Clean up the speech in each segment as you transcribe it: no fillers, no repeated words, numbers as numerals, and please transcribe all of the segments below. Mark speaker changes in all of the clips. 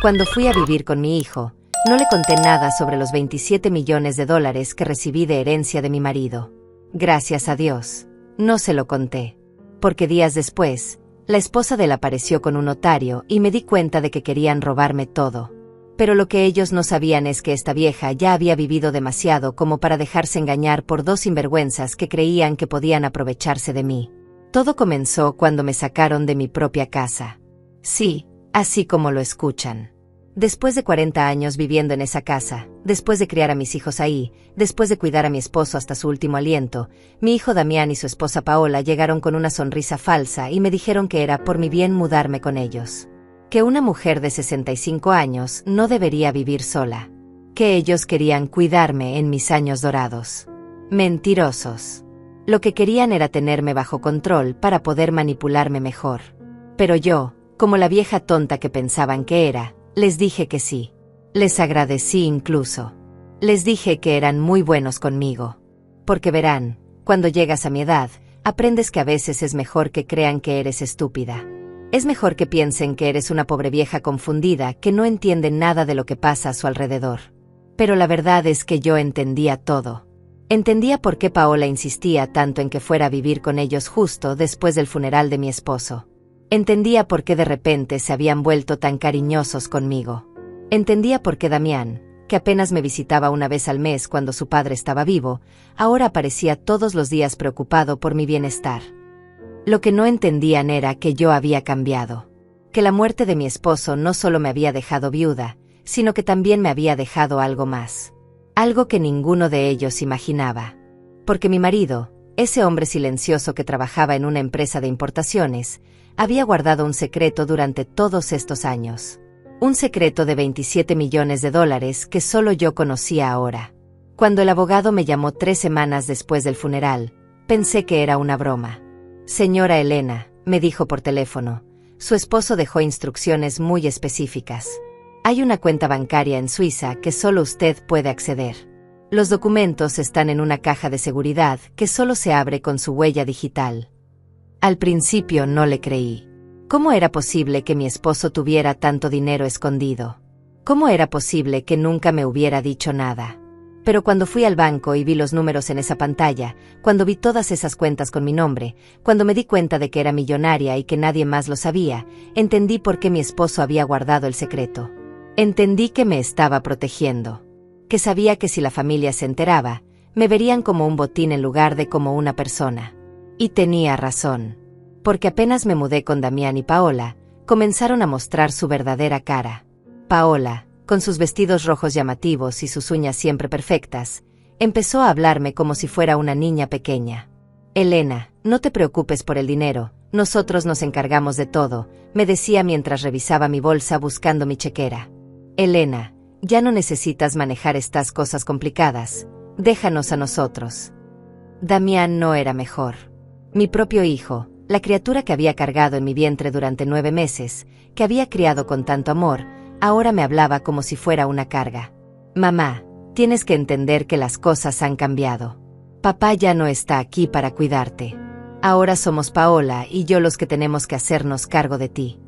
Speaker 1: Cuando fui a vivir con mi hijo, no le conté nada sobre los 27 millones de dólares que recibí de herencia de mi marido. Gracias a Dios, no se lo conté. Porque días después, la esposa de él apareció con un notario y me di cuenta de que querían robarme todo. Pero lo que ellos no sabían es que esta vieja ya había vivido demasiado como para dejarse engañar por dos sinvergüenzas que creían que podían aprovecharse de mí. Todo comenzó cuando me sacaron de mi propia casa. Sí, así como lo escuchan. Después de 40 años viviendo en esa casa, después de criar a mis hijos ahí, después de cuidar a mi esposo hasta su último aliento, mi hijo Damián y su esposa Paola llegaron con una sonrisa falsa y me dijeron que era por mi bien mudarme con ellos. Que una mujer de 65 años no debería vivir sola. Que ellos querían cuidarme en mis años dorados. Mentirosos. Lo que querían era tenerme bajo control para poder manipularme mejor. Pero yo, como la vieja tonta que pensaban que era, les dije que sí. Les agradecí incluso. Les dije que eran muy buenos conmigo. Porque verán, cuando llegas a mi edad, aprendes que a veces es mejor que crean que eres estúpida. Es mejor que piensen que eres una pobre vieja confundida que no entiende nada de lo que pasa a su alrededor. Pero la verdad es que yo entendía todo. Entendía por qué Paola insistía tanto en que fuera a vivir con ellos justo después del funeral de mi esposo. Entendía por qué de repente se habían vuelto tan cariñosos conmigo. Entendía por qué Damián, que apenas me visitaba una vez al mes cuando su padre estaba vivo, ahora aparecía todos los días preocupado por mi bienestar. Lo que no entendían era que yo había cambiado. Que la muerte de mi esposo no solo me había dejado viuda, sino que también me había dejado algo más. Algo que ninguno de ellos imaginaba. Porque mi marido, ese hombre silencioso que trabajaba en una empresa de importaciones, había guardado un secreto durante todos estos años. Un secreto de 27 millones de dólares que solo yo conocía ahora. Cuando el abogado me llamó 3 semanas después del funeral, pensé que era una broma. Señora Elena, me dijo por teléfono, su esposo dejó instrucciones muy específicas. Hay una cuenta bancaria en Suiza que solo usted puede acceder. Los documentos están en una caja de seguridad que solo se abre con su huella digital. Al principio no le creí. ¿Cómo era posible que mi esposo tuviera tanto dinero escondido? ¿Cómo era posible que nunca me hubiera dicho nada? Pero cuando fui al banco y vi los números en esa pantalla, cuando vi todas esas cuentas con mi nombre, cuando me di cuenta de que era millonaria y que nadie más lo sabía, entendí por qué mi esposo había guardado el secreto. Entendí que me estaba protegiendo. Que sabía que si la familia se enteraba, me verían como un botín en lugar de como una persona. Y tenía razón. Porque apenas me mudé con Damián y Paola, comenzaron a mostrar su verdadera cara. Paola, con sus vestidos rojos llamativos y sus uñas siempre perfectas, empezó a hablarme como si fuera una niña pequeña. Elena, no te preocupes por el dinero, nosotros nos encargamos de todo, me decía mientras revisaba mi bolsa buscando mi chequera. Elena, ya no necesitas manejar estas cosas complicadas, déjanos a nosotros. Damián no era mejor. Mi propio hijo, la criatura que había cargado en mi vientre durante 9 meses, que había criado con tanto amor, ahora me hablaba como si fuera una carga. Mamá, tienes que entender que las cosas han cambiado. Papá ya no está aquí para cuidarte. Ahora somos Paola y yo los que tenemos que hacernos cargo de ti.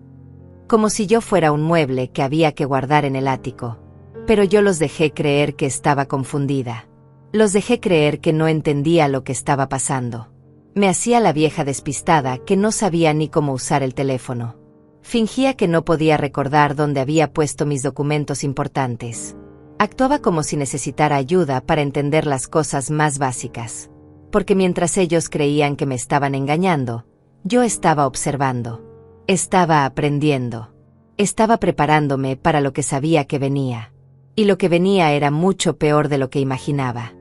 Speaker 1: Como si yo fuera un mueble que había que guardar en el ático. Pero yo los dejé creer que estaba confundida. Los dejé creer que no entendía lo que estaba pasando. Me hacía la vieja despistada que no sabía ni cómo usar el teléfono. Fingía que no podía recordar dónde había puesto mis documentos importantes. Actuaba como si necesitara ayuda para entender las cosas más básicas. Porque mientras ellos creían que me estaban engañando, yo estaba observando. Estaba aprendiendo. Estaba preparándome para lo que sabía que venía. Y lo que venía era mucho peor de lo que imaginaba.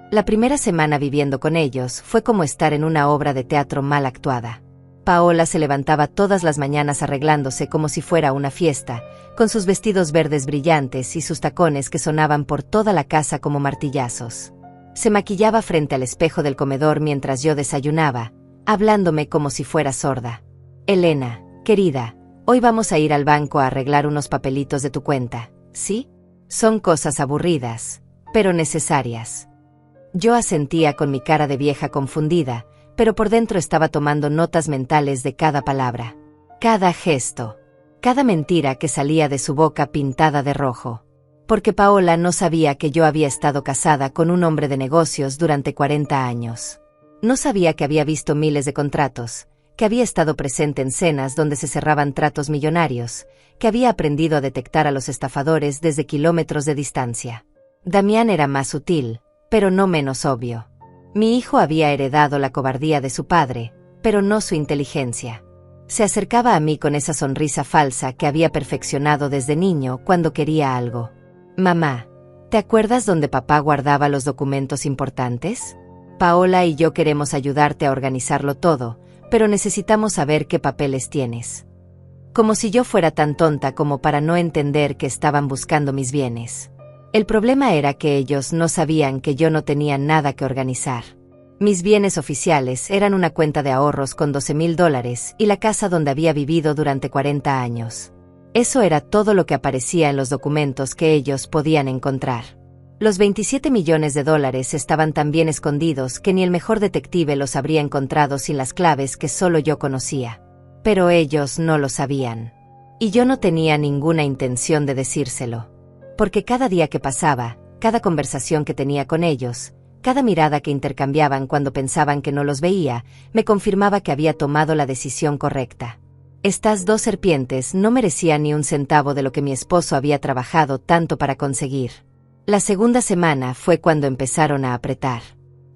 Speaker 1: La primera semana viviendo con ellos fue como estar en una obra de teatro mal actuada. Paola se levantaba todas las mañanas arreglándose como si fuera una fiesta, con sus vestidos verdes brillantes y sus tacones que sonaban por toda la casa como martillazos. Se maquillaba frente al espejo del comedor mientras yo desayunaba, hablándome como si fuera sorda. Elena, querida, hoy vamos a ir al banco a arreglar unos papelitos de tu cuenta, ¿sí? Son cosas aburridas, pero necesarias. Yo asentía con mi cara de vieja confundida, pero por dentro estaba tomando notas mentales de cada palabra, cada gesto, cada mentira que salía de su boca pintada de rojo. Porque Paola no sabía que yo había estado casada con un hombre de negocios durante 40 años. No sabía que había visto miles de contratos, que había estado presente en cenas donde se cerraban tratos millonarios, que había aprendido a detectar a los estafadores desde kilómetros de distancia. Damián era más sutil, pero no menos obvio. Mi hijo había heredado la cobardía de su padre, pero no su inteligencia. Se acercaba a mí con esa sonrisa falsa que había perfeccionado desde niño cuando quería algo. Mamá, ¿te acuerdas dónde papá guardaba los documentos importantes? Paola y yo queremos ayudarte a organizarlo todo, pero necesitamos saber qué papeles tienes. Como si yo fuera tan tonta como para no entender que estaban buscando mis bienes. El problema era que ellos no sabían que yo no tenía nada que organizar. Mis bienes oficiales eran una cuenta de ahorros con $12,000 y la casa donde había vivido durante 40 años. Eso era todo lo que aparecía en los documentos que ellos podían encontrar. Los $27 millones estaban tan bien escondidos que ni el mejor detective los habría encontrado sin las claves que solo yo conocía. Pero ellos no lo sabían. Y yo no tenía ninguna intención de decírselo. Porque cada día que pasaba, cada conversación que tenía con ellos, cada mirada que intercambiaban cuando pensaban que no los veía, me confirmaba que había tomado la decisión correcta. Estas dos serpientes no merecían ni un centavo de lo que mi esposo había trabajado tanto para conseguir. La segunda semana fue cuando empezaron a apretar.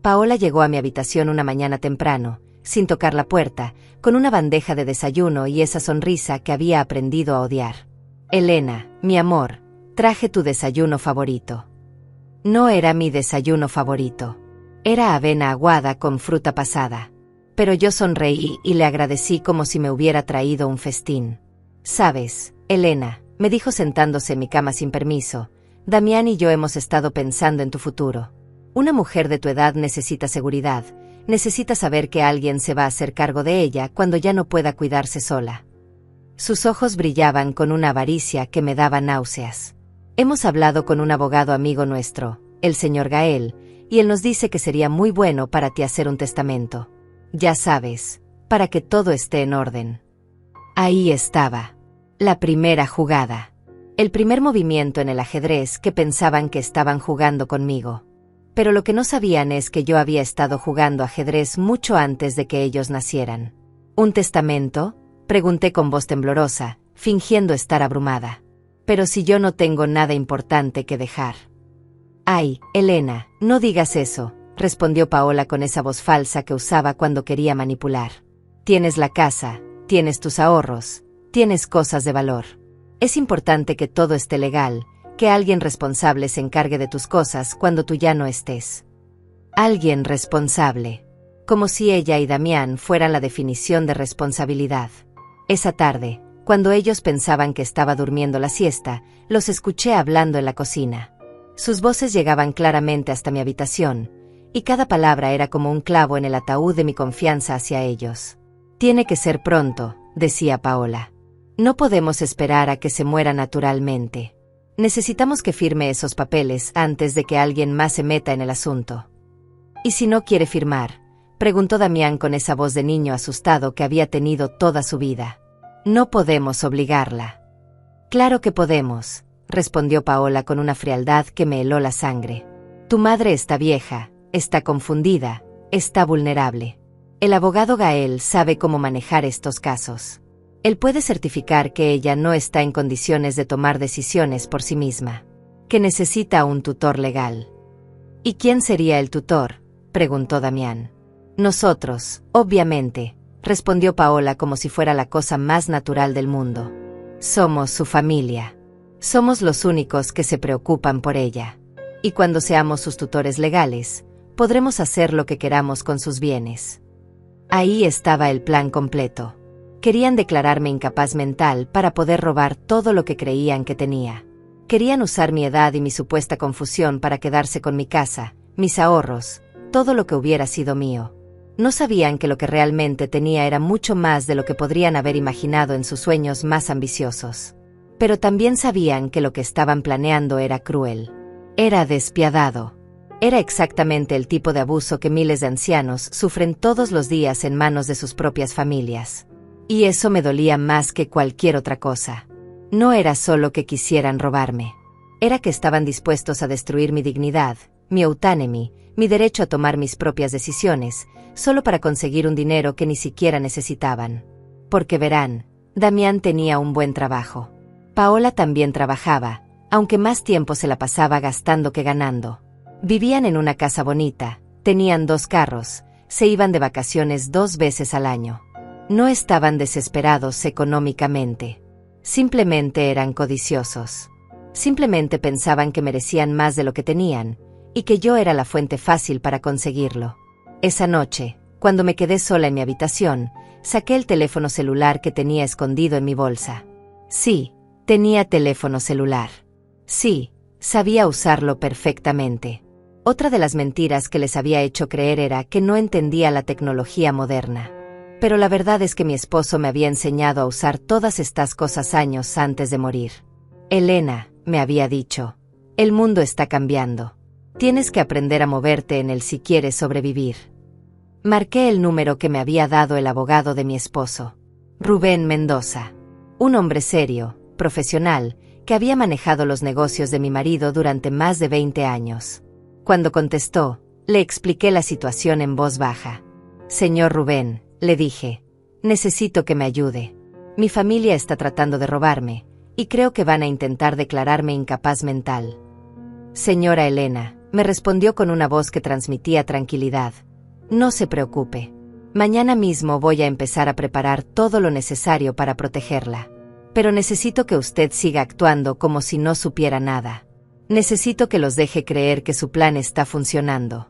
Speaker 1: Paola llegó a mi habitación una mañana temprano, sin tocar la puerta, con una bandeja de desayuno y esa sonrisa que había aprendido a odiar. Elena, mi amor, traje tu desayuno favorito. No era mi desayuno favorito. Era avena aguada con fruta pasada. Pero yo sonreí y le agradecí como si me hubiera traído un festín. Sabes, Elena, me dijo sentándose en mi cama sin permiso, Damián y yo hemos estado pensando en tu futuro. Una mujer de tu edad necesita seguridad, necesita saber que alguien se va a hacer cargo de ella cuando ya no pueda cuidarse sola. Sus ojos brillaban con una avaricia que me daba náuseas. Hemos hablado con un abogado amigo nuestro, el señor Gael, y él nos dice que sería muy bueno para ti hacer un testamento. Ya sabes, para que todo esté en orden. Ahí estaba. La primera jugada. El primer movimiento en el ajedrez que pensaban que estaban jugando conmigo. Pero lo que no sabían es que yo había estado jugando ajedrez mucho antes de que ellos nacieran. ¿Un testamento?, pregunté con voz temblorosa, fingiendo estar abrumada. Pero si yo no tengo nada importante que dejar. Ay, Elena, no digas eso, respondió Paola con esa voz falsa que usaba cuando quería manipular. Tienes la casa, tienes tus ahorros, tienes cosas de valor. Es importante que todo esté legal, que alguien responsable se encargue de tus cosas cuando tú ya no estés. Alguien responsable. Como si ella y Damián fueran la definición de responsabilidad. Esa tarde, cuando ellos pensaban que estaba durmiendo la siesta, los escuché hablando en la cocina. Sus voces llegaban claramente hasta mi habitación, y cada palabra era como un clavo en el ataúd de mi confianza hacia ellos. Tiene que ser pronto, decía Paola. No podemos esperar a que se muera naturalmente. Necesitamos que firme esos papeles antes de que alguien más se meta en el asunto. ¿Y si no quiere firmar?, preguntó Damián con esa voz de niño asustado que había tenido toda su vida. No podemos obligarla. Claro que podemos, respondió Paola con una frialdad que me heló la sangre. Tu madre está vieja, está confundida, está vulnerable. El abogado Gael sabe cómo manejar estos casos. Él puede certificar que ella no está en condiciones de tomar decisiones por sí misma, que necesita un tutor legal. ¿Y quién sería el tutor?, preguntó Damián. Nosotros, obviamente, respondió Paola como si fuera la cosa más natural del mundo. Somos su familia. Somos los únicos que se preocupan por ella. Y cuando seamos sus tutores legales, podremos hacer lo que queramos con sus bienes. Ahí estaba el plan completo. Querían declararme incapaz mental para poder robar todo lo que creían que tenía. Querían usar mi edad y mi supuesta confusión para quedarse con mi casa, mis ahorros, todo lo que hubiera sido mío. No sabían que lo que realmente tenía era mucho más de lo que podrían haber imaginado en sus sueños más ambiciosos. Pero también sabían que lo que estaban planeando era cruel. Era despiadado. Era exactamente el tipo de abuso que miles de ancianos sufren todos los días en manos de sus propias familias. Y eso me dolía más que cualquier otra cosa. No era solo que quisieran robarme. Era que estaban dispuestos a destruir mi dignidad, mi autonomy, mi derecho a tomar mis propias decisiones, solo para conseguir un dinero que ni siquiera necesitaban. Porque verán, Damián tenía un buen trabajo. Paola también trabajaba, aunque más tiempo se la pasaba gastando que ganando. Vivían en una casa bonita, tenían 2 carros, se iban de vacaciones 2 veces al año. No estaban desesperados económicamente. Simplemente eran codiciosos. Simplemente pensaban que merecían más de lo que tenían, y que yo era la fuente fácil para conseguirlo. Esa noche, cuando me quedé sola en mi habitación, saqué el teléfono celular que tenía escondido en mi bolsa. Sí, tenía teléfono celular. Sí, sabía usarlo perfectamente. Otra de las mentiras que les había hecho creer era que no entendía la tecnología moderna. Pero la verdad es que mi esposo me había enseñado a usar todas estas cosas años antes de morir. Elena, me había dicho, el mundo está cambiando. Tienes que aprender a moverte en él si quieres sobrevivir. Marqué el número que me había dado el abogado de mi esposo. Rubén Mendoza. Un hombre serio, profesional, que había manejado los negocios de mi marido durante más de 20 años. Cuando contestó, le expliqué la situación en voz baja. Señor Rubén, le dije, necesito que me ayude. Mi familia está tratando de robarme, y creo que van a intentar declararme incapaz mental. Señora Elena, me respondió con una voz que transmitía tranquilidad. No se preocupe. Mañana mismo voy a empezar a preparar todo lo necesario para protegerla. Pero necesito que usted siga actuando como si no supiera nada. Necesito que los deje creer que su plan está funcionando.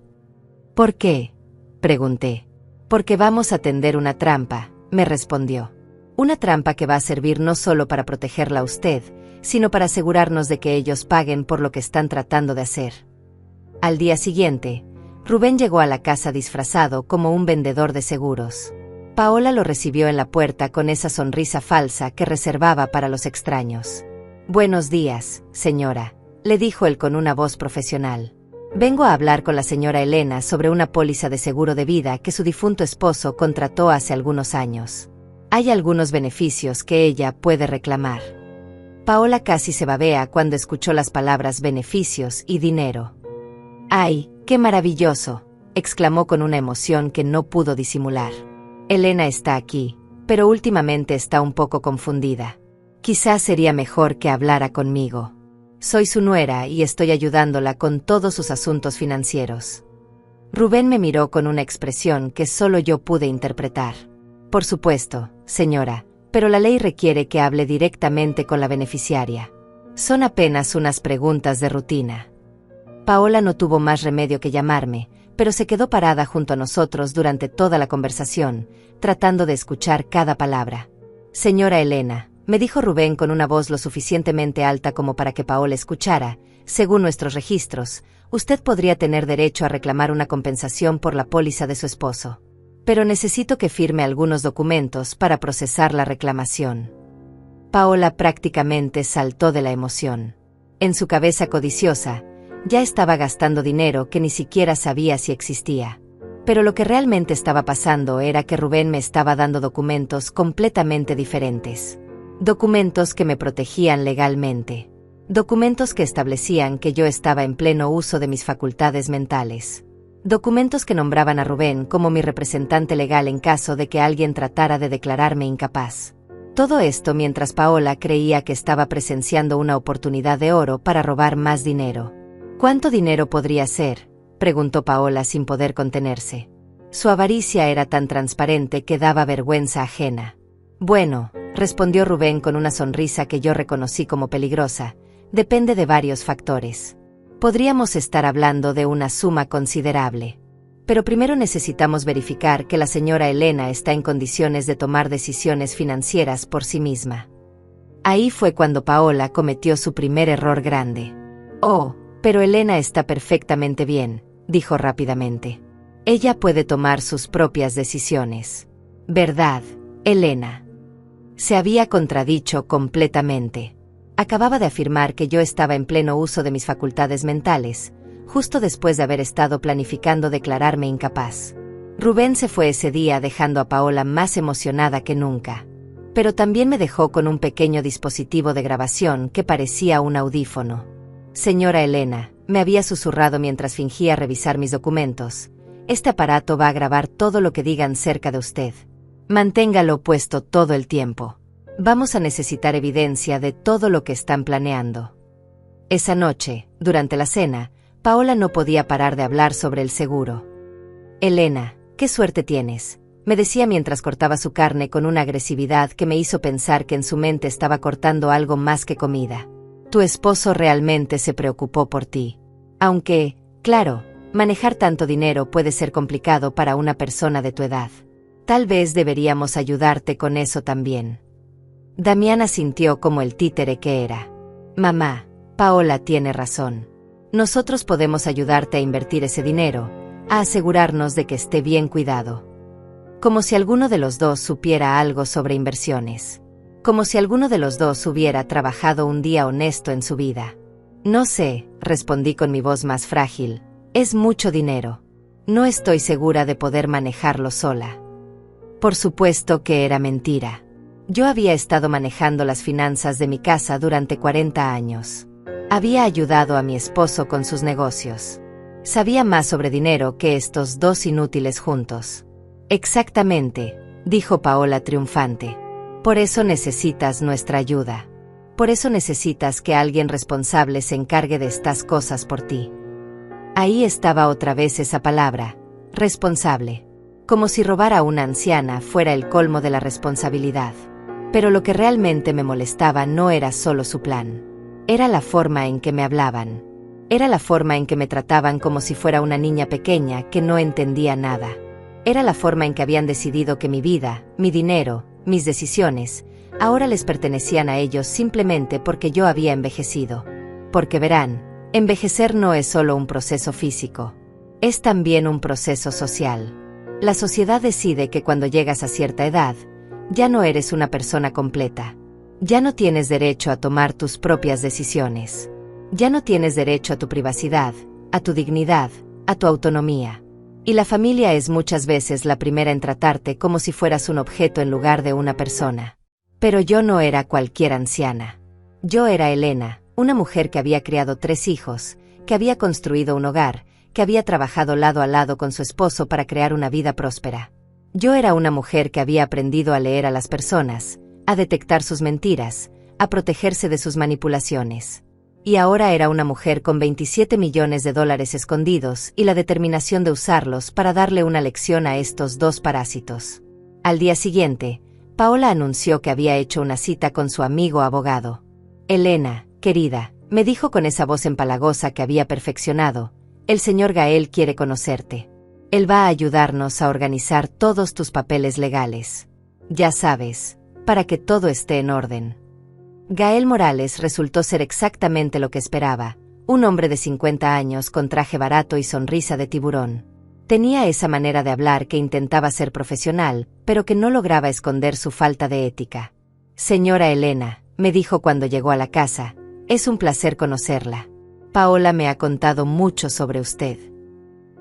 Speaker 1: ¿Por qué?, pregunté. Porque vamos a tender una trampa, me respondió. Una trampa que va a servir no solo para protegerla a usted, sino para asegurarnos de que ellos paguen por lo que están tratando de hacer. Al día siguiente, Rubén llegó a la casa disfrazado como un vendedor de seguros. Paola lo recibió en la puerta con esa sonrisa falsa que reservaba para los extraños. Buenos días, señora, le dijo él con una voz profesional. Vengo a hablar con la señora Elena sobre una póliza de seguro de vida que su difunto esposo contrató hace algunos años. Hay algunos beneficios que ella puede reclamar. Paola casi se babea cuando escuchó las palabras beneficios y dinero. ¡Ay, qué maravilloso!, exclamó con una emoción que no pudo disimular. Elena está aquí, pero últimamente está un poco confundida. Quizás sería mejor que hablara conmigo. Soy su nuera y estoy ayudándola con todos sus asuntos financieros. Rubén me miró con una expresión que solo yo pude interpretar. Por supuesto, señora, pero la ley requiere que hable directamente con la beneficiaria. Son apenas unas preguntas de rutina. Paola no tuvo más remedio que llamarme, pero se quedó parada junto a nosotros durante toda la conversación, tratando de escuchar cada palabra. Señora Elena, me dijo Rubén con una voz lo suficientemente alta como para que Paola escuchara, según nuestros registros, usted podría tener derecho a reclamar una compensación por la póliza de su esposo. Pero necesito que firme algunos documentos para procesar la reclamación. Paola prácticamente saltó de la emoción. En su cabeza codiciosa, ya estaba gastando dinero que ni siquiera sabía si existía. Pero lo que realmente estaba pasando era que Rubén me estaba dando documentos completamente diferentes. Documentos que me protegían legalmente. Documentos que establecían que yo estaba en pleno uso de mis facultades mentales. Documentos que nombraban a Rubén como mi representante legal en caso de que alguien tratara de declararme incapaz. Todo esto mientras Paola creía que estaba presenciando una oportunidad de oro para robar más dinero. ¿Cuánto dinero podría ser?, preguntó Paola sin poder contenerse. Su avaricia era tan transparente que daba vergüenza ajena. Bueno, respondió Rubén con una sonrisa que yo reconocí como peligrosa, depende de varios factores. Podríamos estar hablando de una suma considerable. Pero primero necesitamos verificar que la señora Elena está en condiciones de tomar decisiones financieras por sí misma. Ahí fue cuando Paola cometió su primer error grande. Oh, pero Elena está perfectamente bien, dijo rápidamente. Ella puede tomar sus propias decisiones. ¿Verdad, Elena? Se había contradicho completamente. Acababa de afirmar que yo estaba en pleno uso de mis facultades mentales, justo después de haber estado planificando declararme incapaz. Rubén se fue ese día dejando a Paola más emocionada que nunca. pero también me dejó con un pequeño dispositivo de grabación que parecía un audífono. Señora Elena, me había susurrado mientras fingía revisar mis documentos. Este aparato va a grabar todo lo que digan cerca de usted. Manténgalo puesto todo el tiempo. Vamos a necesitar evidencia de todo lo que están planeando. Esa noche, durante la cena, Paola no podía parar de hablar sobre el seguro. Elena, qué suerte tienes, me decía mientras cortaba su carne con una agresividad que me hizo pensar que en su mente estaba cortando algo más que comida. Tu esposo realmente se preocupó por ti. Aunque, claro, manejar tanto dinero puede ser complicado para una persona de tu edad. Tal vez deberíamos ayudarte con eso también. Damiana sintió como el títere que era. Mamá, Paola tiene razón. Nosotros podemos ayudarte a invertir ese dinero, a asegurarnos de que esté bien cuidado. Como si alguno de los dos supiera algo sobre inversiones. Como si alguno de los dos hubiera trabajado un día honesto en su vida. No sé, respondí con mi voz más frágil. Es mucho dinero. No estoy segura de poder manejarlo sola. Por supuesto que era mentira. Yo había estado manejando las finanzas de mi casa durante 40 años. Había ayudado a mi esposo con sus negocios. Sabía más sobre dinero que estos dos inútiles juntos. Exactamente, dijo Paola triunfante. Por eso necesitas nuestra ayuda. Por eso necesitas que alguien responsable se encargue de estas cosas por ti. Ahí estaba otra vez esa palabra, responsable. Como si robar a una anciana fuera el colmo de la responsabilidad. Pero lo que realmente me molestaba no era solo su plan. Era la forma en que me hablaban. Era la forma en que me trataban como si fuera una niña pequeña que no entendía nada. Era la forma en que habían decidido que mi vida, mi dinero, mis decisiones, ahora les pertenecían a ellos simplemente porque yo había envejecido. Porque verán, envejecer no es solo un proceso físico. Es también un proceso social. La sociedad decide que cuando llegas a cierta edad, ya no eres una persona completa. Ya no tienes derecho a tomar tus propias decisiones. Ya no tienes derecho a tu privacidad, a tu dignidad, a tu autonomía. Y la familia es muchas veces la primera en tratarte como si fueras un objeto en lugar de una persona. Pero yo no era cualquier anciana. Yo era Elena, una mujer que había criado 3 hijos, que había construido un hogar, que había trabajado lado a lado con su esposo para crear una vida próspera. Yo era una mujer que había aprendido a leer a las personas, a detectar sus mentiras, a protegerse de sus manipulaciones. Y ahora era una mujer con $27 millones escondidos y la determinación de usarlos para darle una lección a estos dos parásitos. Al día siguiente, Paola anunció que había hecho una cita con su amigo abogado. Elena, querida, me dijo con esa voz empalagosa que había perfeccionado, el señor Gael quiere conocerte. Él va a ayudarnos a organizar todos tus papeles legales. Ya sabes, para que todo esté en orden. Gael Morales resultó ser exactamente lo que esperaba, un hombre de 50 años con traje barato y sonrisa de tiburón. Tenía esa manera de hablar que intentaba ser profesional, pero que no lograba esconder su falta de ética. Señora Elena, me dijo cuando llegó a la casa, es un placer conocerla. Paola me ha contado mucho sobre usted.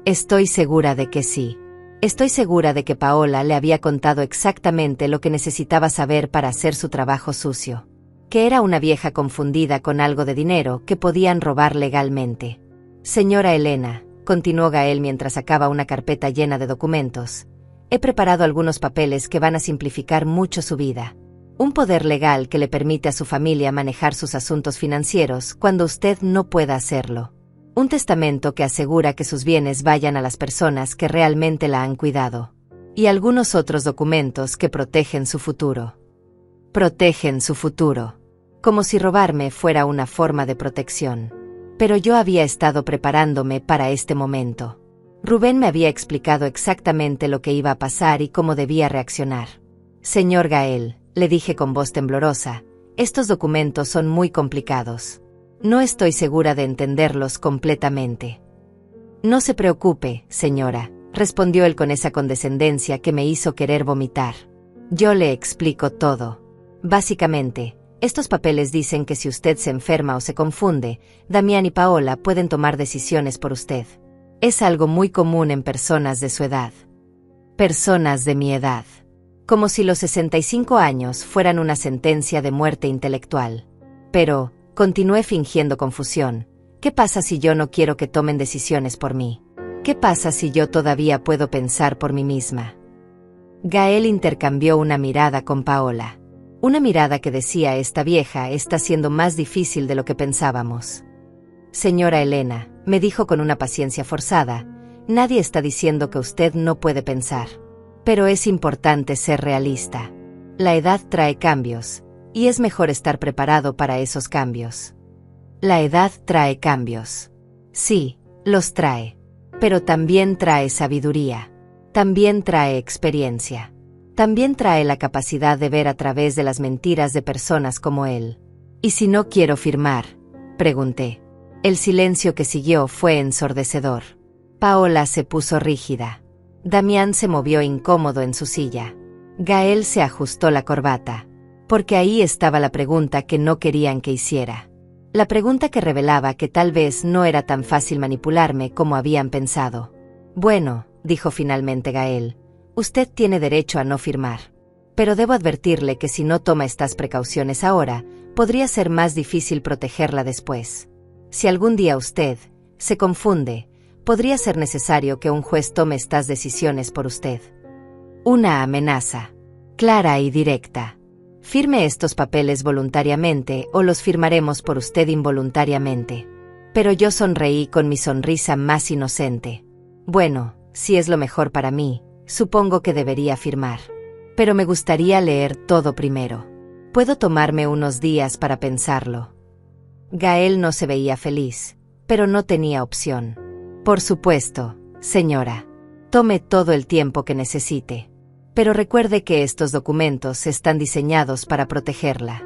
Speaker 1: Estoy segura de que sí. Estoy segura de que Paola le había contado exactamente lo que necesitaba saber para hacer su trabajo sucio. Que era una vieja confundida con algo de dinero que podían robar legalmente. Señora Elena, continuó Gael mientras sacaba una carpeta llena de documentos, he preparado algunos papeles que van a simplificar mucho su vida. Un poder legal que le permite a su familia manejar sus asuntos financieros cuando usted no pueda hacerlo. Un testamento que asegura que sus bienes vayan a las personas que realmente la han cuidado. Y algunos otros documentos que protegen su futuro. Protegen su futuro. Como si robarme fuera una forma de protección. Pero yo había estado preparándome para este momento. Rubén me había explicado exactamente lo que iba a pasar y cómo debía reaccionar. Señor Gael, le dije con voz temblorosa, estos documentos son muy complicados. No estoy segura de entenderlos completamente. No se preocupe, señora, respondió él con esa condescendencia que me hizo querer vomitar. Yo le explico todo. Básicamente, estos papeles dicen que si usted se enferma o se confunde, Damián y Paola pueden tomar decisiones por usted. Es algo muy común en personas de su edad. Personas de mi edad. como si los 65 años fueran una sentencia de muerte intelectual. Pero, continué fingiendo confusión, ¿qué pasa si yo no quiero que tomen decisiones por mí? ¿Qué pasa si yo todavía puedo pensar por mí misma? Gael intercambió una mirada con Paola. Una mirada que decía: esta vieja está siendo más difícil de lo que pensábamos. Señora Elena, me dijo con una paciencia forzada, nadie está diciendo que usted no puede pensar. Pero es importante ser realista. La edad trae cambios, y es mejor estar preparado para esos cambios. La edad trae cambios. Sí, los trae. Pero también trae sabiduría. También trae experiencia. También trae la capacidad de ver a través de las mentiras de personas como él. ¿Y si no quiero firmar?, pregunté. El silencio que siguió fue ensordecedor. Paola se puso rígida. Damián se movió incómodo en su silla. Gael se ajustó la corbata. Porque ahí estaba la pregunta que no querían que hiciera. La pregunta que revelaba que tal vez no era tan fácil manipularme como habían pensado. Bueno, dijo finalmente Gael, usted tiene derecho a no firmar. Pero debo advertirle que si no toma estas precauciones ahora, podría ser más difícil protegerla después. Si algún día usted se confunde, podría ser necesario que un juez tome estas decisiones por usted. Una amenaza. Clara y directa. Firme estos papeles voluntariamente o los firmaremos por usted involuntariamente. Pero yo sonreí con mi sonrisa más inocente. Bueno, si es lo mejor para mí, supongo que debería firmar. Pero me gustaría leer todo primero. Puedo tomarme unos días para pensarlo. Gael no se veía feliz, pero no tenía opción. Por supuesto, señora. Tome todo el tiempo que necesite. Pero recuerde que estos documentos están diseñados para protegerla.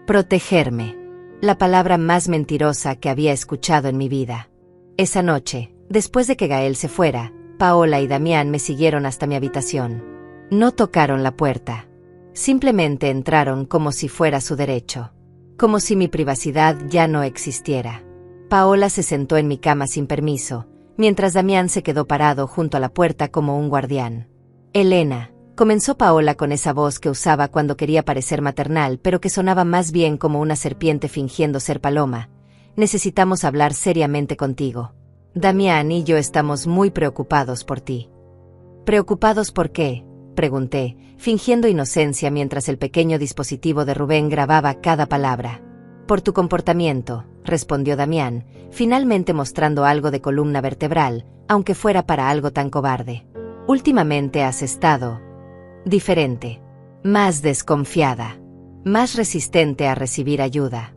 Speaker 1: Protegerme. La palabra más mentirosa que había escuchado en mi vida. Esa noche, después de que Gael se fuera, Paola y Damián me siguieron hasta mi habitación. No tocaron la puerta. Simplemente entraron como si fuera su derecho. Como si mi privacidad ya no existiera. Paola se sentó en mi cama sin permiso, mientras Damián se quedó parado junto a la puerta como un guardián. Elena, comenzó Paola con esa voz que usaba cuando quería parecer maternal, pero que sonaba más bien como una serpiente fingiendo ser paloma. Necesitamos hablar seriamente contigo. Damián y yo estamos muy preocupados por ti. ¿Preocupados por qué?, pregunté, fingiendo inocencia mientras el pequeño dispositivo de Rubén grababa cada palabra. Por tu comportamiento, respondió Damián, finalmente mostrando algo de columna vertebral, aunque fuera para algo tan cobarde. Últimamente has estado diferente, más desconfiada, más resistente a recibir ayuda.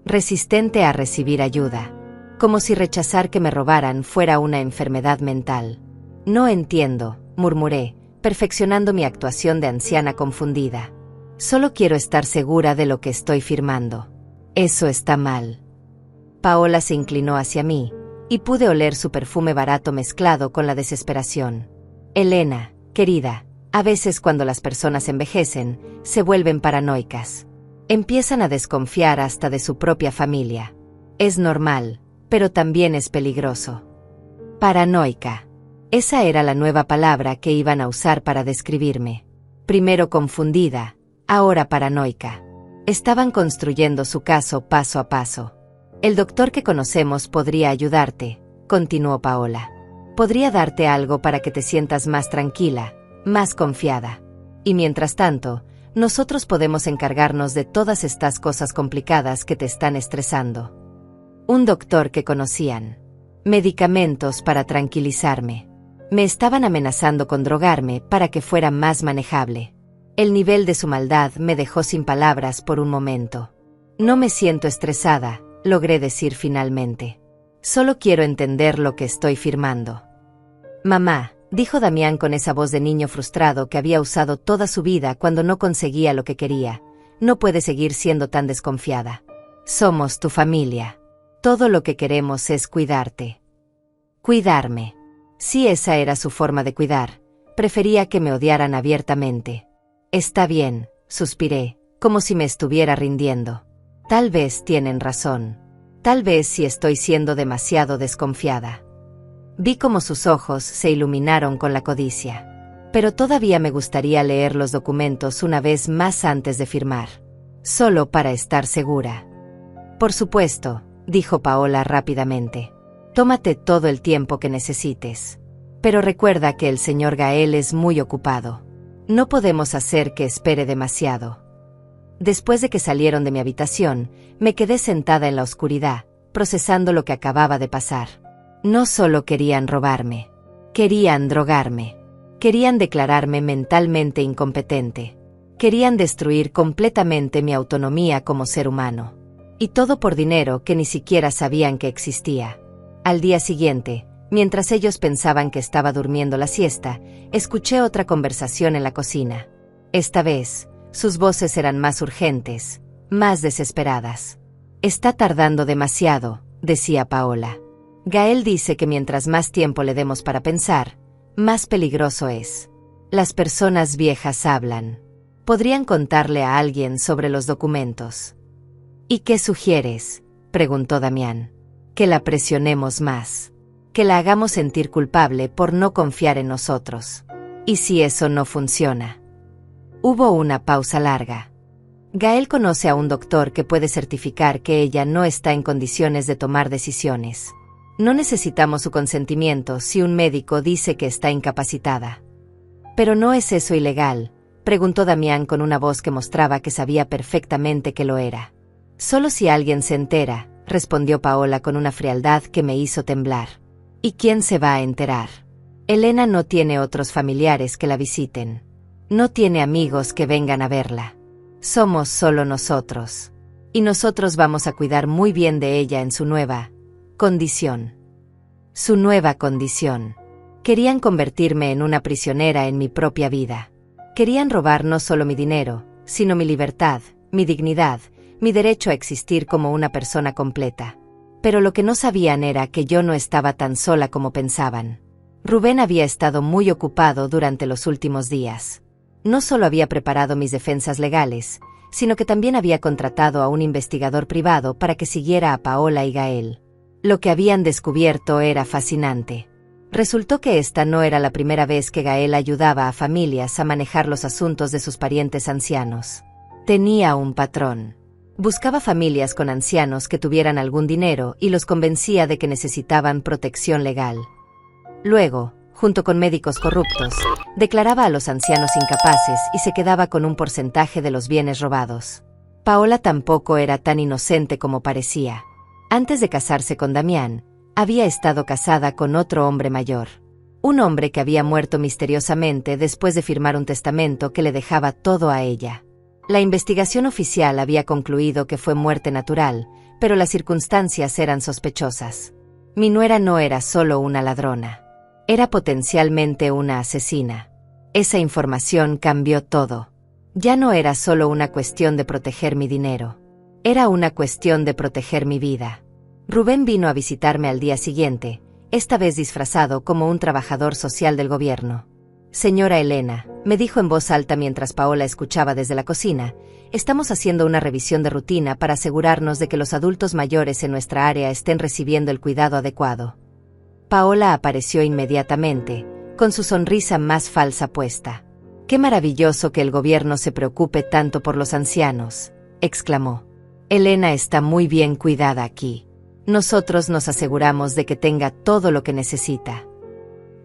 Speaker 1: Resistente a recibir ayuda. Como si rechazar que me robaran fuera una enfermedad mental. No entiendo, murmuré, perfeccionando mi actuación de anciana confundida. Solo quiero estar segura de lo que estoy firmando. Eso está mal. Paola se inclinó hacia mí, y pude oler su perfume barato mezclado con la desesperación. Elena, querida, a veces cuando las personas envejecen, se vuelven paranoicas. Empiezan a desconfiar hasta de su propia familia. Es normal, pero también es peligroso. Paranoica. Esa era la nueva palabra que iban a usar para describirme. Primero confundida, ahora paranoica. Estaban construyendo su caso paso a paso. El doctor que conocemos podría ayudarte, continuó Paola. Podría darte algo para que te sientas más tranquila, más confiada. Y mientras tanto, nosotros podemos encargarnos de todas estas cosas complicadas que te están estresando. Un doctor que conocían. Medicamentos para tranquilizarme. Me estaban amenazando con drogarme para que fuera más manejable. El nivel de su maldad me dejó sin palabras por un momento. No me siento estresada, logré decir finalmente. Solo quiero entender lo que estoy firmando. Mamá, dijo Damián con esa voz de niño frustrado que había usado toda su vida cuando no conseguía lo que quería, no puedes seguir siendo tan desconfiada. Somos tu familia. Todo lo que queremos es cuidarte. Cuidarme. Si esa era su forma de cuidar, prefería que me odiaran abiertamente. Está bien, suspiré, como si me estuviera rindiendo. Tal vez tienen razón. Tal vez sí estoy siendo demasiado desconfiada. Vi cómo sus ojos se iluminaron con la codicia. Pero todavía me gustaría leer los documentos una vez más antes de firmar. Solo para estar segura. Por supuesto, dijo Paola rápidamente. Tómate todo el tiempo que necesites. Pero recuerda que el señor Gael es muy ocupado. No podemos hacer que espere demasiado. Después de que salieron de mi habitación, me quedé sentada en la oscuridad, procesando lo que acababa de pasar. No solo querían robarme, querían drogarme. Querían declararme mentalmente incompetente. Querían destruir completamente mi autonomía como ser humano. Y todo por dinero que ni siquiera sabían que existía. Al día siguiente, mientras ellos pensaban que estaba durmiendo la siesta, escuché otra conversación en la cocina. Esta vez, sus voces eran más urgentes, más desesperadas. Está tardando demasiado, decía Paola. Gael dice que mientras más tiempo le demos para pensar, más peligroso es. Las personas viejas hablan. Podrían contarle a alguien sobre los documentos. ¿Y qué sugieres?, preguntó Damián. Que la presionemos más. Que la hagamos sentir culpable por no confiar en nosotros. ¿Y si eso no funciona? Hubo una pausa larga. Gael conoce a un doctor que puede certificar que ella no está en condiciones de tomar decisiones. No necesitamos su consentimiento si un médico dice que está incapacitada. ¿Pero no es eso ilegal?, preguntó Damián con una voz que mostraba que sabía perfectamente que lo era. Solo si alguien se entera, respondió Paola con una frialdad que me hizo temblar. ¿Y quién se va a enterar? Elena no tiene otros familiares que la visiten. No tiene amigos que vengan a verla. Somos solo nosotros. Y nosotros vamos a cuidar muy bien de ella en su nueva condición. Su nueva condición. Querían convertirme en una prisionera en mi propia vida. Querían robar no solo mi dinero, sino mi libertad, mi dignidad, mi derecho a existir como una persona completa. Pero lo que no sabían era que yo no estaba tan sola como pensaban. Rubén había estado muy ocupado durante los últimos días. No solo había preparado mis defensas legales, sino que también había contratado a un investigador privado para que siguiera a Paola y Gael. Lo que habían descubierto era fascinante. Resultó que esta no era la primera vez que Gael ayudaba a familias a manejar los asuntos de sus parientes ancianos. Tenía un patrón. Buscaba familias con ancianos que tuvieran algún dinero y los convencía de que necesitaban protección legal. Luego, junto con médicos corruptos, declaraba a los ancianos incapaces y se quedaba con un porcentaje de los bienes robados. Paola tampoco era tan inocente como parecía. Antes de casarse con Damián, había estado casada con otro hombre mayor. Un hombre que había muerto misteriosamente después de firmar un testamento que le dejaba todo a ella. La investigación oficial había concluido que fue muerte natural, pero las circunstancias eran sospechosas. Mi nuera no era solo una ladrona. Era potencialmente una asesina. Esa información cambió todo. Ya no era solo una cuestión de proteger mi dinero. Era una cuestión de proteger mi vida. Rubén vino a visitarme al día siguiente, esta vez disfrazado como un trabajador social del gobierno. Señora Elena, me dijo en voz alta mientras Paola escuchaba desde la cocina, estamos haciendo una revisión de rutina para asegurarnos de que los adultos mayores en nuestra área estén recibiendo el cuidado adecuado. Paola apareció inmediatamente, con su sonrisa más falsa puesta. «Qué maravilloso que el gobierno se preocupe tanto por los ancianos», exclamó. «Elena está muy bien cuidada aquí. Nosotros nos aseguramos de que tenga todo lo que necesita».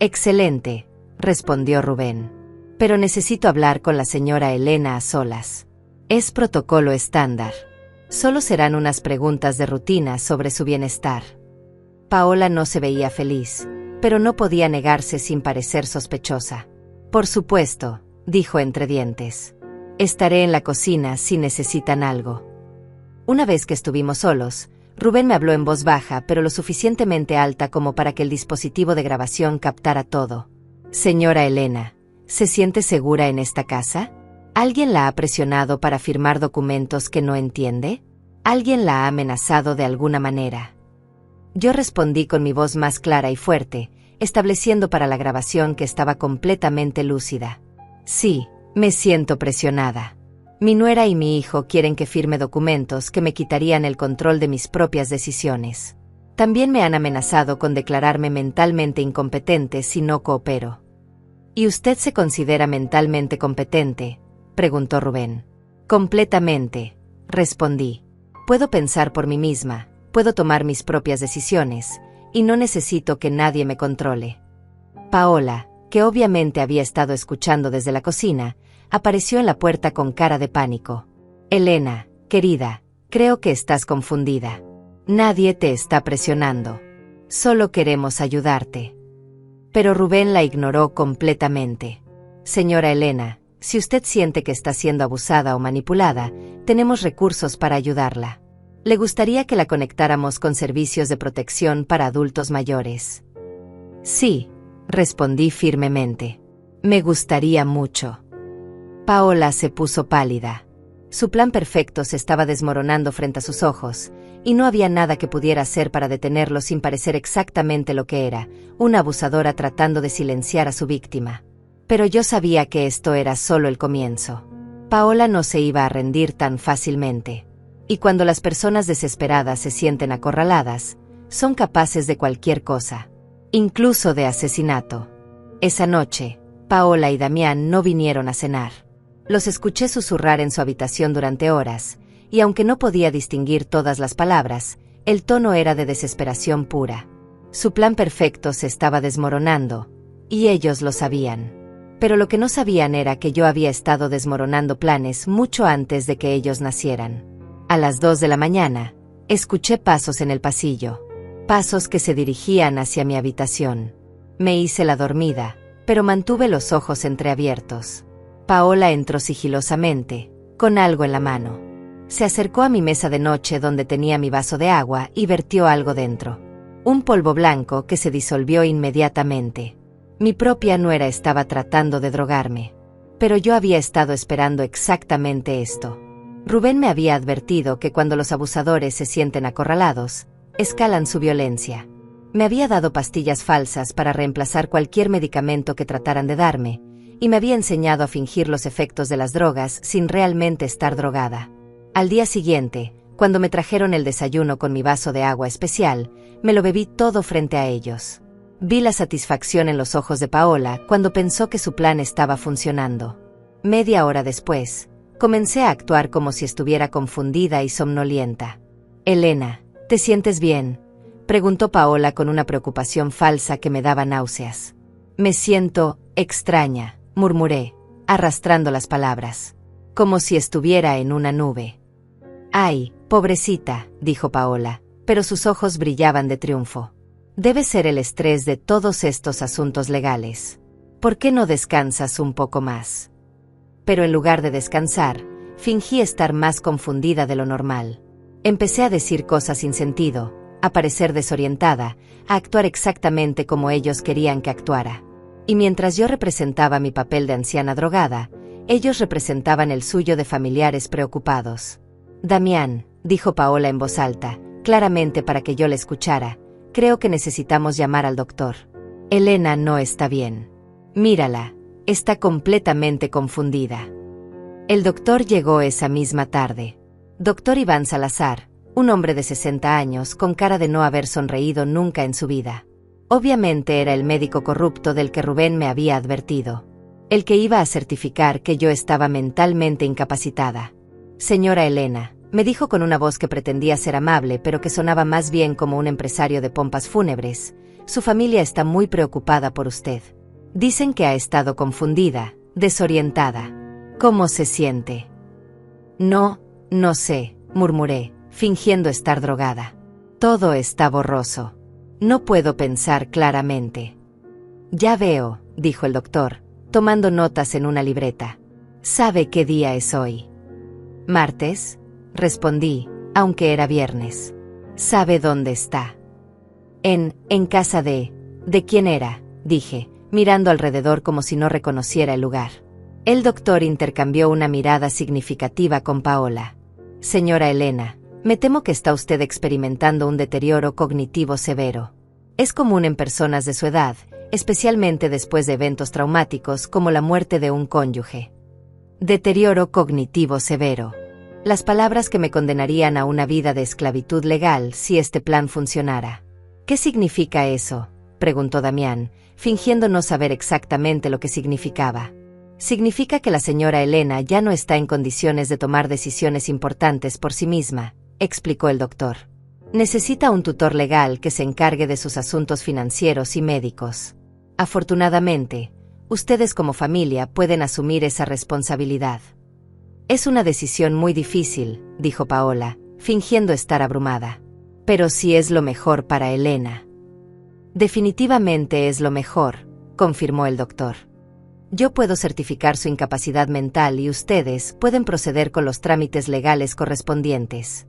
Speaker 1: «Excelente», respondió Rubén. «Pero necesito hablar con la señora Elena a solas. Es protocolo estándar. Solo serán unas preguntas de rutina sobre su bienestar». Paola no se veía feliz, pero no podía negarse sin parecer sospechosa. «Por supuesto», dijo entre dientes. «Estaré en la cocina si necesitan algo». Una vez que estuvimos solos, Rubén me habló en voz baja pero lo suficientemente alta como para que el dispositivo de grabación captara todo. «Señora Elena, ¿se siente segura en esta casa? ¿Alguien la ha presionado para firmar documentos que no entiende? ¿Alguien la ha amenazado de alguna manera?» Yo respondí con mi voz más clara y fuerte, estableciendo para la grabación que estaba completamente lúcida. «Sí, me siento presionada. Mi nuera y mi hijo quieren que firme documentos que me quitarían el control de mis propias decisiones. También me han amenazado con declararme mentalmente incompetente si no coopero». ¿Y usted se considera mentalmente competente?, preguntó Rubén. Completamente, respondí. Puedo pensar por mí misma, puedo tomar mis propias decisiones, y no necesito que nadie me controle. Paola, que obviamente había estado escuchando desde la cocina, apareció en la puerta con cara de pánico. Elena, querida, creo que estás confundida. Nadie te está presionando. Solo queremos ayudarte. Pero Rubén la ignoró completamente. Señora Elena, si usted siente que está siendo abusada o manipulada, tenemos recursos para ayudarla. ¿Le gustaría que la conectáramos con servicios de protección para adultos mayores? Sí, respondí firmemente. Me gustaría mucho. Paola se puso pálida. Su plan perfecto se estaba desmoronando frente a sus ojos, y no había nada que pudiera hacer para detenerlo sin parecer exactamente lo que era, una abusadora tratando de silenciar a su víctima. Pero yo sabía que esto era solo el comienzo. Paola no se iba a rendir tan fácilmente. Y cuando las personas desesperadas se sienten acorraladas, son capaces de cualquier cosa, incluso de asesinato. Esa noche, Paola y Damián no vinieron a cenar. Los escuché susurrar en su habitación durante horas, y aunque no podía distinguir todas las palabras, el tono era de desesperación pura. Su plan perfecto se estaba desmoronando, y ellos lo sabían. Pero lo que no sabían era que yo había estado desmoronando planes mucho antes de que ellos nacieran. A las 2 de la mañana, escuché pasos en el pasillo, pasos que se dirigían hacia mi habitación. Me hice la dormida, pero mantuve los ojos entreabiertos. Paola entró sigilosamente, con algo en la mano. Se acercó a mi mesa de noche donde tenía mi vaso de agua y vertió algo dentro. Un polvo blanco que se disolvió inmediatamente. Mi propia nuera estaba tratando de drogarme. Pero yo había estado esperando exactamente esto. Rubén me había advertido que cuando los abusadores se sienten acorralados, escalan su violencia. Me había dado pastillas falsas para reemplazar cualquier medicamento que trataran de darme, y me había enseñado a fingir los efectos de las drogas sin realmente estar drogada. Al día siguiente, cuando me trajeron el desayuno con mi vaso de agua especial, me lo bebí todo frente a ellos. Vi la satisfacción en los ojos de Paola cuando pensó que su plan estaba funcionando. Media hora después, comencé a actuar como si estuviera confundida y somnolienta. «Elena, ¿te sientes bien?», preguntó Paola con una preocupación falsa que me daba náuseas. «Me siento extraña», murmuré, arrastrando las palabras, como si estuviera en una nube. «Ay, pobrecita», dijo Paola, pero sus ojos brillaban de triunfo. «Debe ser el estrés de todos estos asuntos legales. ¿Por qué no descansas un poco más?». Pero en lugar de descansar, fingí estar más confundida de lo normal. Empecé a decir cosas sin sentido, a parecer desorientada, a actuar exactamente como ellos querían que actuara. Y mientras yo representaba mi papel de anciana drogada, ellos representaban el suyo de familiares preocupados. «Damián», dijo Paola en voz alta, claramente para que yo la escuchara, «creo que necesitamos llamar al doctor. Elena no está bien. Mírala, está completamente confundida». El doctor llegó esa misma tarde. Dr. Iván Salazar, un hombre de 60 años con cara de no haber sonreído nunca en su vida. Obviamente era el médico corrupto del que Rubén me había advertido. El que iba a certificar que yo estaba mentalmente incapacitada. «Señora Elena», me dijo con una voz que pretendía ser amable pero que sonaba más bien como un empresario de pompas fúnebres, «su familia está muy preocupada por usted. Dicen que ha estado confundida, desorientada. ¿Cómo se siente?». «No sé», murmuré, fingiendo estar drogada. «Todo está borroso. No puedo pensar claramente». «Ya veo», dijo el doctor, tomando notas en una libreta. «¿Sabe qué día es hoy?». «¿Martes?», respondí, aunque era viernes. «¿Sabe dónde está?». En casa de quién era», dije, mirando alrededor como si no reconociera el lugar. El doctor intercambió una mirada significativa con Paola. «Señora Elena, me temo que está usted experimentando un deterioro cognitivo severo. Es común en personas de su edad, especialmente después de eventos traumáticos como la muerte de un cónyuge». Deterioro cognitivo severo. Las palabras que me condenarían a una vida de esclavitud legal si este plan funcionara. «¿Qué significa eso?», preguntó Damián, fingiendo no saber exactamente lo que significaba. Significa que la señora Elena ya no está en condiciones de tomar decisiones importantes por sí misma, explicó el doctor. Necesita un tutor legal que se encargue de sus asuntos financieros y médicos. Afortunadamente, ustedes como familia pueden asumir esa responsabilidad. Es una decisión muy difícil, dijo Paola, fingiendo estar abrumada. Pero sí es lo mejor para Elena. Definitivamente es lo mejor, confirmó el doctor. Yo puedo certificar su incapacidad mental y ustedes pueden proceder con los trámites legales correspondientes.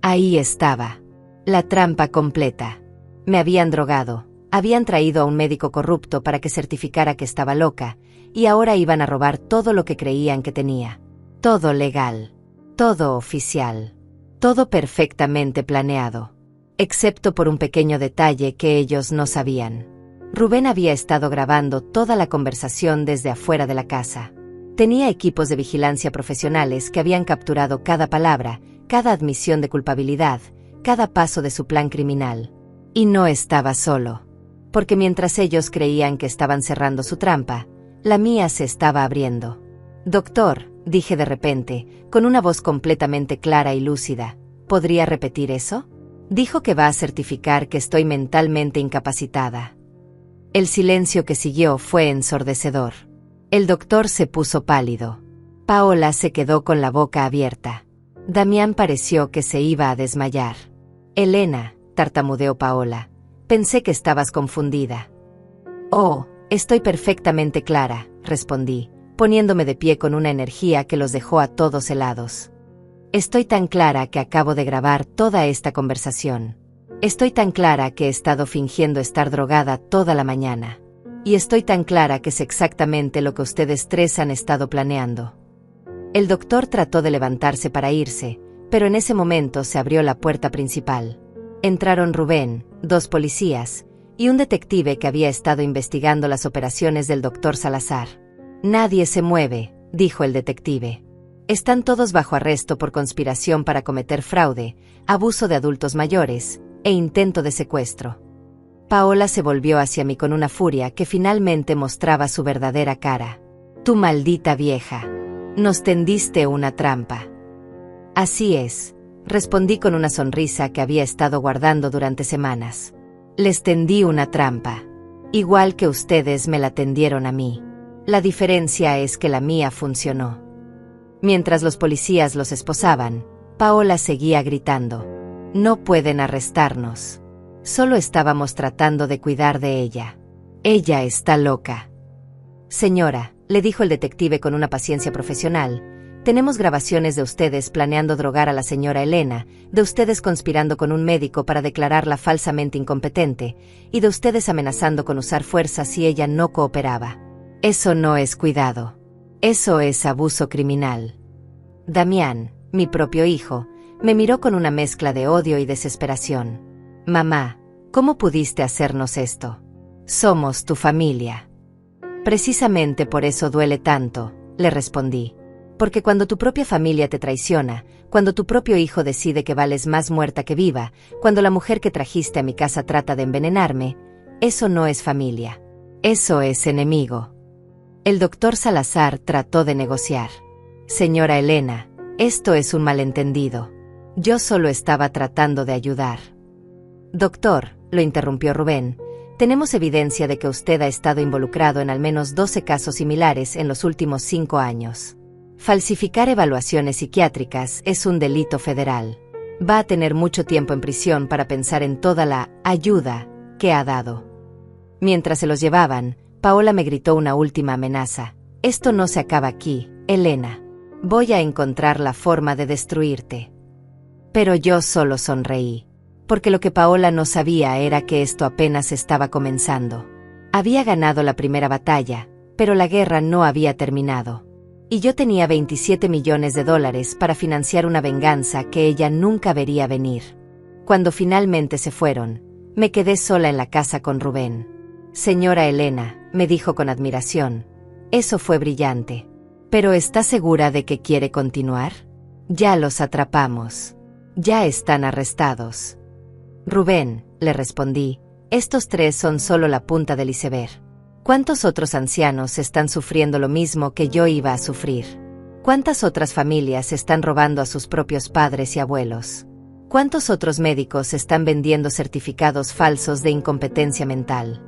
Speaker 1: Ahí estaba. La trampa completa. Me habían drogado, habían traído a un médico corrupto para que certificara que estaba loca, y ahora iban a robar todo lo que creían que tenía. Todo legal. Todo oficial. Todo perfectamente planeado. Excepto por un pequeño detalle que ellos no sabían. Rubén había estado grabando toda la conversación desde afuera de la casa. Tenía equipos de vigilancia profesionales que habían capturado cada palabra, cada admisión de culpabilidad, cada paso de su plan criminal. Y no estaba solo. Porque mientras ellos creían que estaban cerrando su trampa, la mía se estaba abriendo. Doctor, dije de repente, con una voz completamente clara y lúcida, ¿podría repetir eso? Dijo que va a certificar que estoy mentalmente incapacitada. El silencio que siguió fue ensordecedor. El doctor se puso pálido. Paola se quedó con la boca abierta. Damián pareció que se iba a desmayar. Elena, tartamudeó Paola, pensé que estabas confundida. Oh, estoy perfectamente clara, respondí, poniéndome de pie con una energía que los dejó a todos helados. Estoy tan clara que acabo de grabar toda esta conversación. Estoy tan clara que he estado fingiendo estar drogada toda la mañana. Y estoy tan clara que es exactamente lo que ustedes tres han estado planeando. El doctor trató de levantarse para irse, pero en ese momento se abrió la puerta principal. Entraron Rubén, 2 policías, y un detective que había estado investigando las operaciones del doctor Salazar. Nadie se mueve, dijo el detective. Están todos bajo arresto por conspiración para cometer fraude, abuso de adultos mayores e intento de secuestro. Paola se volvió hacia mí con una furia que finalmente mostraba su verdadera cara. Tú maldita vieja. Nos tendiste una trampa. Así es, respondí con una sonrisa que había estado guardando durante semanas. Les tendí una trampa. Igual que ustedes me la tendieron a mí. La diferencia es que la mía funcionó. Mientras los policías los esposaban, Paola seguía gritando. No pueden arrestarnos. Solo estábamos tratando de cuidar de ella. Ella está loca. Señora, le dijo el detective con una paciencia profesional, tenemos grabaciones de ustedes planeando drogar a la señora Elena, de ustedes conspirando con un médico para declararla falsamente incompetente, y de ustedes amenazando con usar fuerza si ella no cooperaba. Eso no es cuidado. Eso es abuso criminal. Damián, mi propio hijo, me miró con una mezcla de odio y desesperación. Mamá, ¿cómo pudiste hacernos esto? Somos tu familia. Precisamente por eso duele tanto, le respondí. Porque cuando tu propia familia te traiciona, cuando tu propio hijo decide que vales más muerta que viva, cuando la mujer que trajiste a mi casa trata de envenenarme, eso no es familia. Eso es enemigo. El doctor Salazar trató de negociar. Señora Elena, esto es un malentendido. Yo solo estaba tratando de ayudar. Doctor, lo interrumpió Rubén, tenemos evidencia de que usted ha estado involucrado en al menos 12 casos similares en los últimos 5 años. Falsificar evaluaciones psiquiátricas es un delito federal. Va a tener mucho tiempo en prisión para pensar en toda la ayuda que ha dado. Mientras se los llevaban, Paola me gritó una última amenaza. Esto no se acaba aquí, Elena. Voy a encontrar la forma de destruirte. Pero yo solo sonreí. Porque lo que Paola no sabía era que esto apenas estaba comenzando. Había ganado la primera batalla, pero la guerra no había terminado. Y yo tenía $27 millones para financiar una venganza que ella nunca vería venir. Cuando finalmente se fueron, me quedé sola en la casa con Rubén. Señora Elena, me dijo con admiración, eso fue brillante. ¿Pero está segura de que quiere continuar? Ya los atrapamos. Ya están arrestados. Rubén, le respondí, Estos 3 son solo la punta del iceberg. ¿Cuántos otros ancianos están sufriendo lo mismo que yo iba a sufrir? ¿Cuántas otras familias están robando a sus propios padres y abuelos? ¿Cuántos otros médicos están vendiendo certificados falsos de incompetencia mental?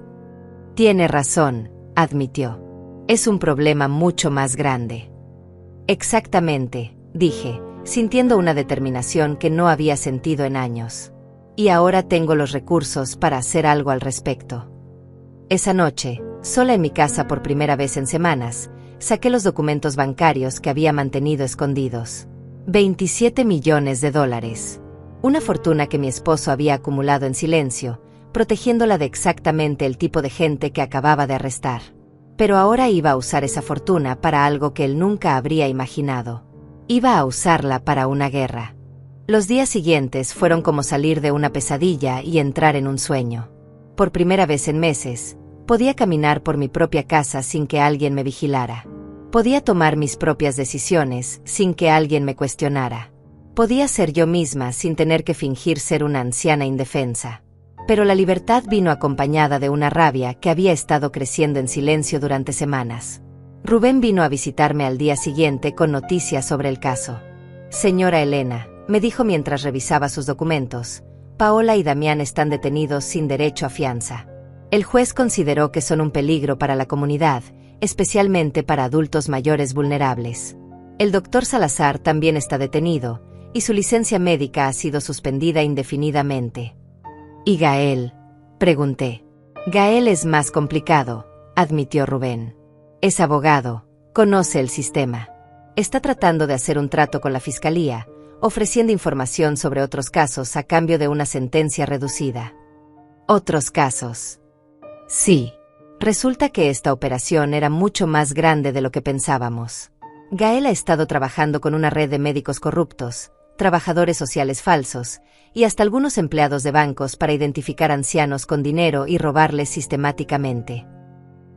Speaker 1: Tiene razón, admitió. Es un problema mucho más grande. Exactamente, dije, sintiendo una determinación que no había sentido en años. Y ahora tengo los recursos para hacer algo al respecto. Esa noche, sola en mi casa por primera vez en semanas, saqué los documentos bancarios que había mantenido escondidos. 27 millones de dólares. Una fortuna que mi esposo había acumulado en silencio, protegiéndola de exactamente el tipo de gente que acababa de arrestar. Pero ahora iba a usar esa fortuna para algo que él nunca habría imaginado. Iba a usarla para una guerra. Los días siguientes fueron como salir de una pesadilla y entrar en un sueño. Por primera vez en meses, podía caminar por mi propia casa sin que alguien me vigilara. Podía tomar mis propias decisiones sin que alguien me cuestionara. Podía ser yo misma sin tener que fingir ser una anciana indefensa. Pero la libertad vino acompañada de una rabia que había estado creciendo en silencio durante semanas. Rubén vino a visitarme al día siguiente con noticias sobre el caso. Señora Elena, me dijo mientras revisaba sus documentos, Paola y Damián están detenidos sin derecho a fianza. El juez consideró que son un peligro para la comunidad, especialmente para adultos mayores vulnerables. El doctor Salazar también está detenido, y su licencia médica ha sido suspendida indefinidamente. ¿Y Gael? Pregunté. Gael es más complicado, admitió Rubén. Es abogado, conoce el sistema. Está tratando de hacer un trato con la fiscalía, ofreciendo información sobre otros casos a cambio de una sentencia reducida. ¿Otros casos? Sí. Resulta que esta operación era mucho más grande de lo que pensábamos. Gael ha estado trabajando con una red de médicos corruptos, trabajadores sociales falsos, y hasta algunos empleados de bancos para identificar ancianos con dinero y robarles sistemáticamente.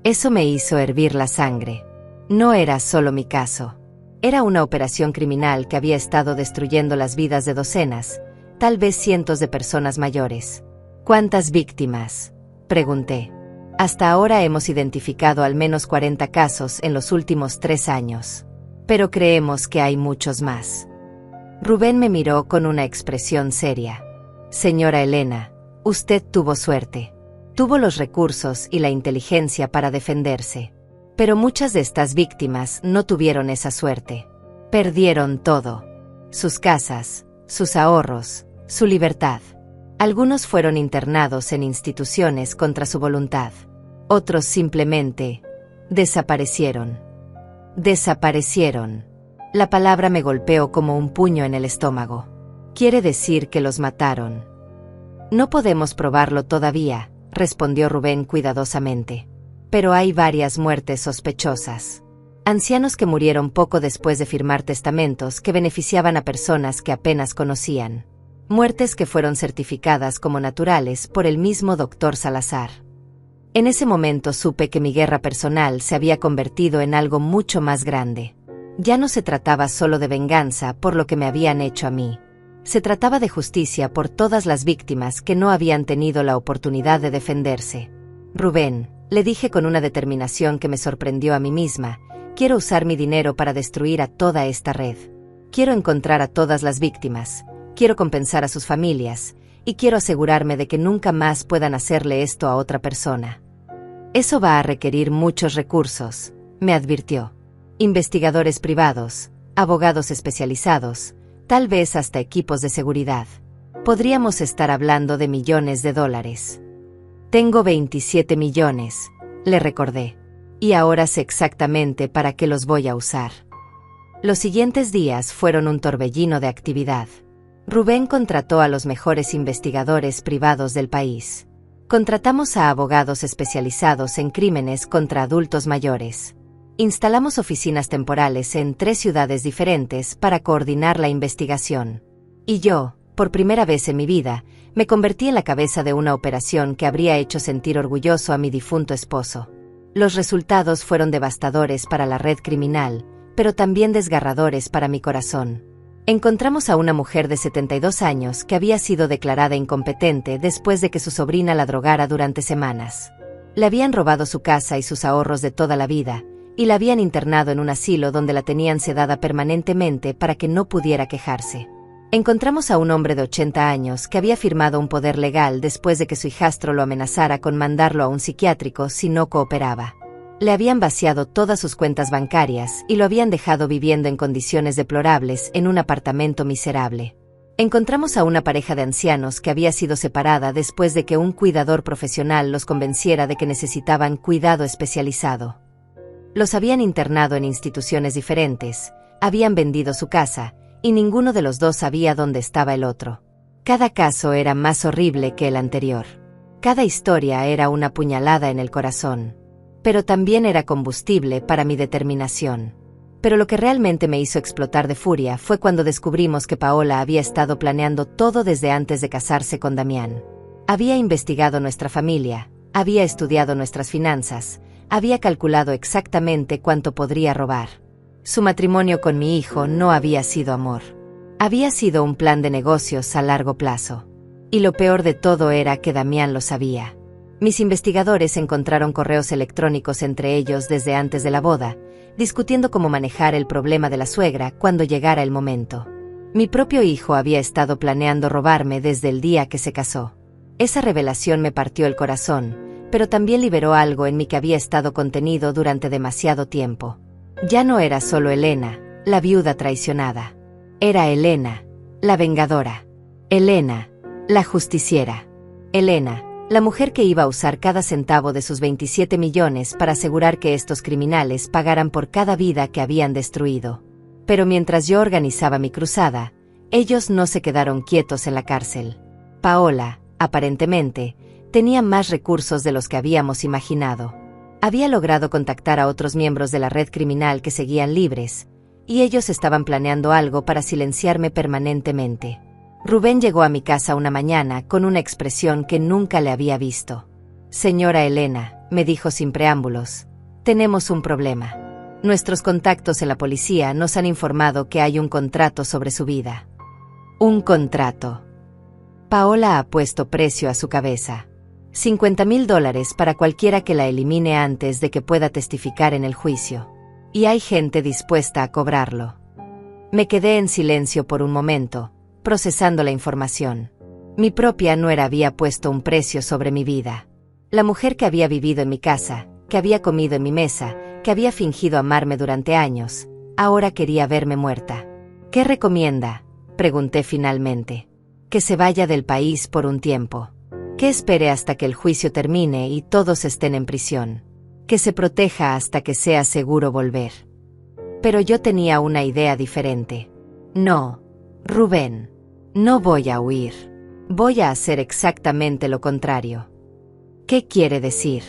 Speaker 1: Eso me hizo hervir la sangre. No era solo mi caso. Era una operación criminal que había estado destruyendo las vidas de docenas, tal vez cientos de personas mayores. ¿Cuántas víctimas?, pregunté. Hasta ahora hemos identificado al menos 40 casos en los últimos 3 años. Pero creemos que hay muchos más. Rubén me miró con una expresión seria. Señora Elena, usted tuvo suerte. Tuvo los recursos y la inteligencia para defenderse. Pero muchas de estas víctimas no tuvieron esa suerte. Perdieron todo. Sus casas, sus ahorros, su libertad. Algunos fueron internados en instituciones contra su voluntad. Otros simplemente desaparecieron. Desaparecieron. La palabra me golpeó como un puño en el estómago. Quiere decir que los mataron. No podemos probarlo todavía, respondió Rubén cuidadosamente. Pero hay varias muertes sospechosas. Ancianos que murieron poco después de firmar testamentos que beneficiaban a personas que apenas conocían. Muertes que fueron certificadas como naturales por el mismo doctor Salazar. En ese momento supe que mi guerra personal se había convertido en algo mucho más grande. Ya no se trataba solo de venganza por lo que me habían hecho a mí. Se trataba de justicia por todas las víctimas que no habían tenido la oportunidad de defenderse. Rubén, le dije con una determinación que me sorprendió a mí misma, quiero usar mi dinero para destruir a toda esta red. Quiero encontrar a todas las víctimas, quiero compensar a sus familias, y quiero asegurarme de que nunca más puedan hacerle esto a otra persona. Eso va a requerir muchos recursos, me advirtió. Investigadores privados, abogados especializados, tal vez hasta equipos de seguridad. Podríamos estar hablando de millones de dólares. Tengo 27 millones, le recordé. Y ahora sé exactamente para qué los voy a usar. Los siguientes días fueron un torbellino de actividad. Rubén contrató a los mejores investigadores privados del país. Contratamos a abogados especializados en crímenes contra adultos mayores. Instalamos oficinas temporales en 3 ciudades diferentes para coordinar la investigación. Y yo, por primera vez en mi vida, me convertí en la cabeza de una operación que habría hecho sentir orgulloso a mi difunto esposo. Los resultados fueron devastadores para la red criminal, pero también desgarradores para mi corazón. Encontramos a una mujer de 72 años que había sido declarada incompetente después de que su sobrina la drogara durante semanas. Le habían robado su casa y sus ahorros de toda la vida, y la habían internado en un asilo donde la tenían sedada permanentemente para que no pudiera quejarse. Encontramos a un hombre de 80 años que había firmado un poder legal después de que su hijastro lo amenazara con mandarlo a un psiquiátrico si no cooperaba. Le habían vaciado todas sus cuentas bancarias y lo habían dejado viviendo en condiciones deplorables en un apartamento miserable. Encontramos a una pareja de ancianos que había sido separada después de que un cuidador profesional los convenciera de que necesitaban cuidado especializado. Los habían internado en instituciones diferentes, habían vendido su casa, y ninguno de los dos sabía dónde estaba el otro. Cada caso era más horrible que el anterior. Cada historia era una puñalada en el corazón. Pero también era combustible para mi determinación. Pero lo que realmente me hizo explotar de furia fue cuando descubrimos que Paola había estado planeando todo desde antes de casarse con Damián. Había investigado nuestra familia, había estudiado nuestras finanzas, había calculado exactamente cuánto podría robar. Su matrimonio con mi hijo no había sido amor. Había sido un plan de negocios a largo plazo. Y lo peor de todo era que Damián lo sabía. Mis investigadores encontraron correos electrónicos entre ellos desde antes de la boda, discutiendo cómo manejar el problema de la suegra cuando llegara el momento. Mi propio hijo había estado planeando robarme desde el día que se casó. Esa revelación me partió el corazón, pero también liberó algo en mí que había estado contenido durante demasiado tiempo. Ya no era solo Elena, la viuda traicionada. Era Elena, la vengadora. Elena, la justiciera. Elena, la mujer que iba a usar cada centavo de sus 27 millones para asegurar que estos criminales pagaran por cada vida que habían destruido. Pero mientras yo organizaba mi cruzada, ellos no se quedaron quietos en la cárcel. Paola, aparentemente, tenía más recursos de los que habíamos imaginado. Había logrado contactar a otros miembros de la red criminal que seguían libres, y ellos estaban planeando algo para silenciarme permanentemente. Rubén llegó a mi casa una mañana con una expresión que nunca le había visto. «Señora Elena», me dijo sin preámbulos, «tenemos un problema. Nuestros contactos en la policía nos han informado que hay un contrato sobre su vida». «¿Un contrato?» Paola ha puesto precio a su cabeza. $50,000 para cualquiera que la elimine antes de que pueda testificar en el juicio. Y hay gente dispuesta a cobrarlo. Me quedé en silencio por un momento, procesando la información. Mi propia nuera había puesto un precio sobre mi vida. La mujer que había vivido en mi casa, que había comido en mi mesa, que había fingido amarme durante años, ahora quería verme muerta. «¿Qué recomienda?», pregunté finalmente. «Que se vaya del país por un tiempo. Que espere hasta que el juicio termine y todos estén en prisión. Que se proteja hasta que sea seguro volver». Pero yo tenía una idea diferente. «No, Rubén, no voy a huir. Voy a hacer exactamente lo contrario». «¿Qué quiere decir?».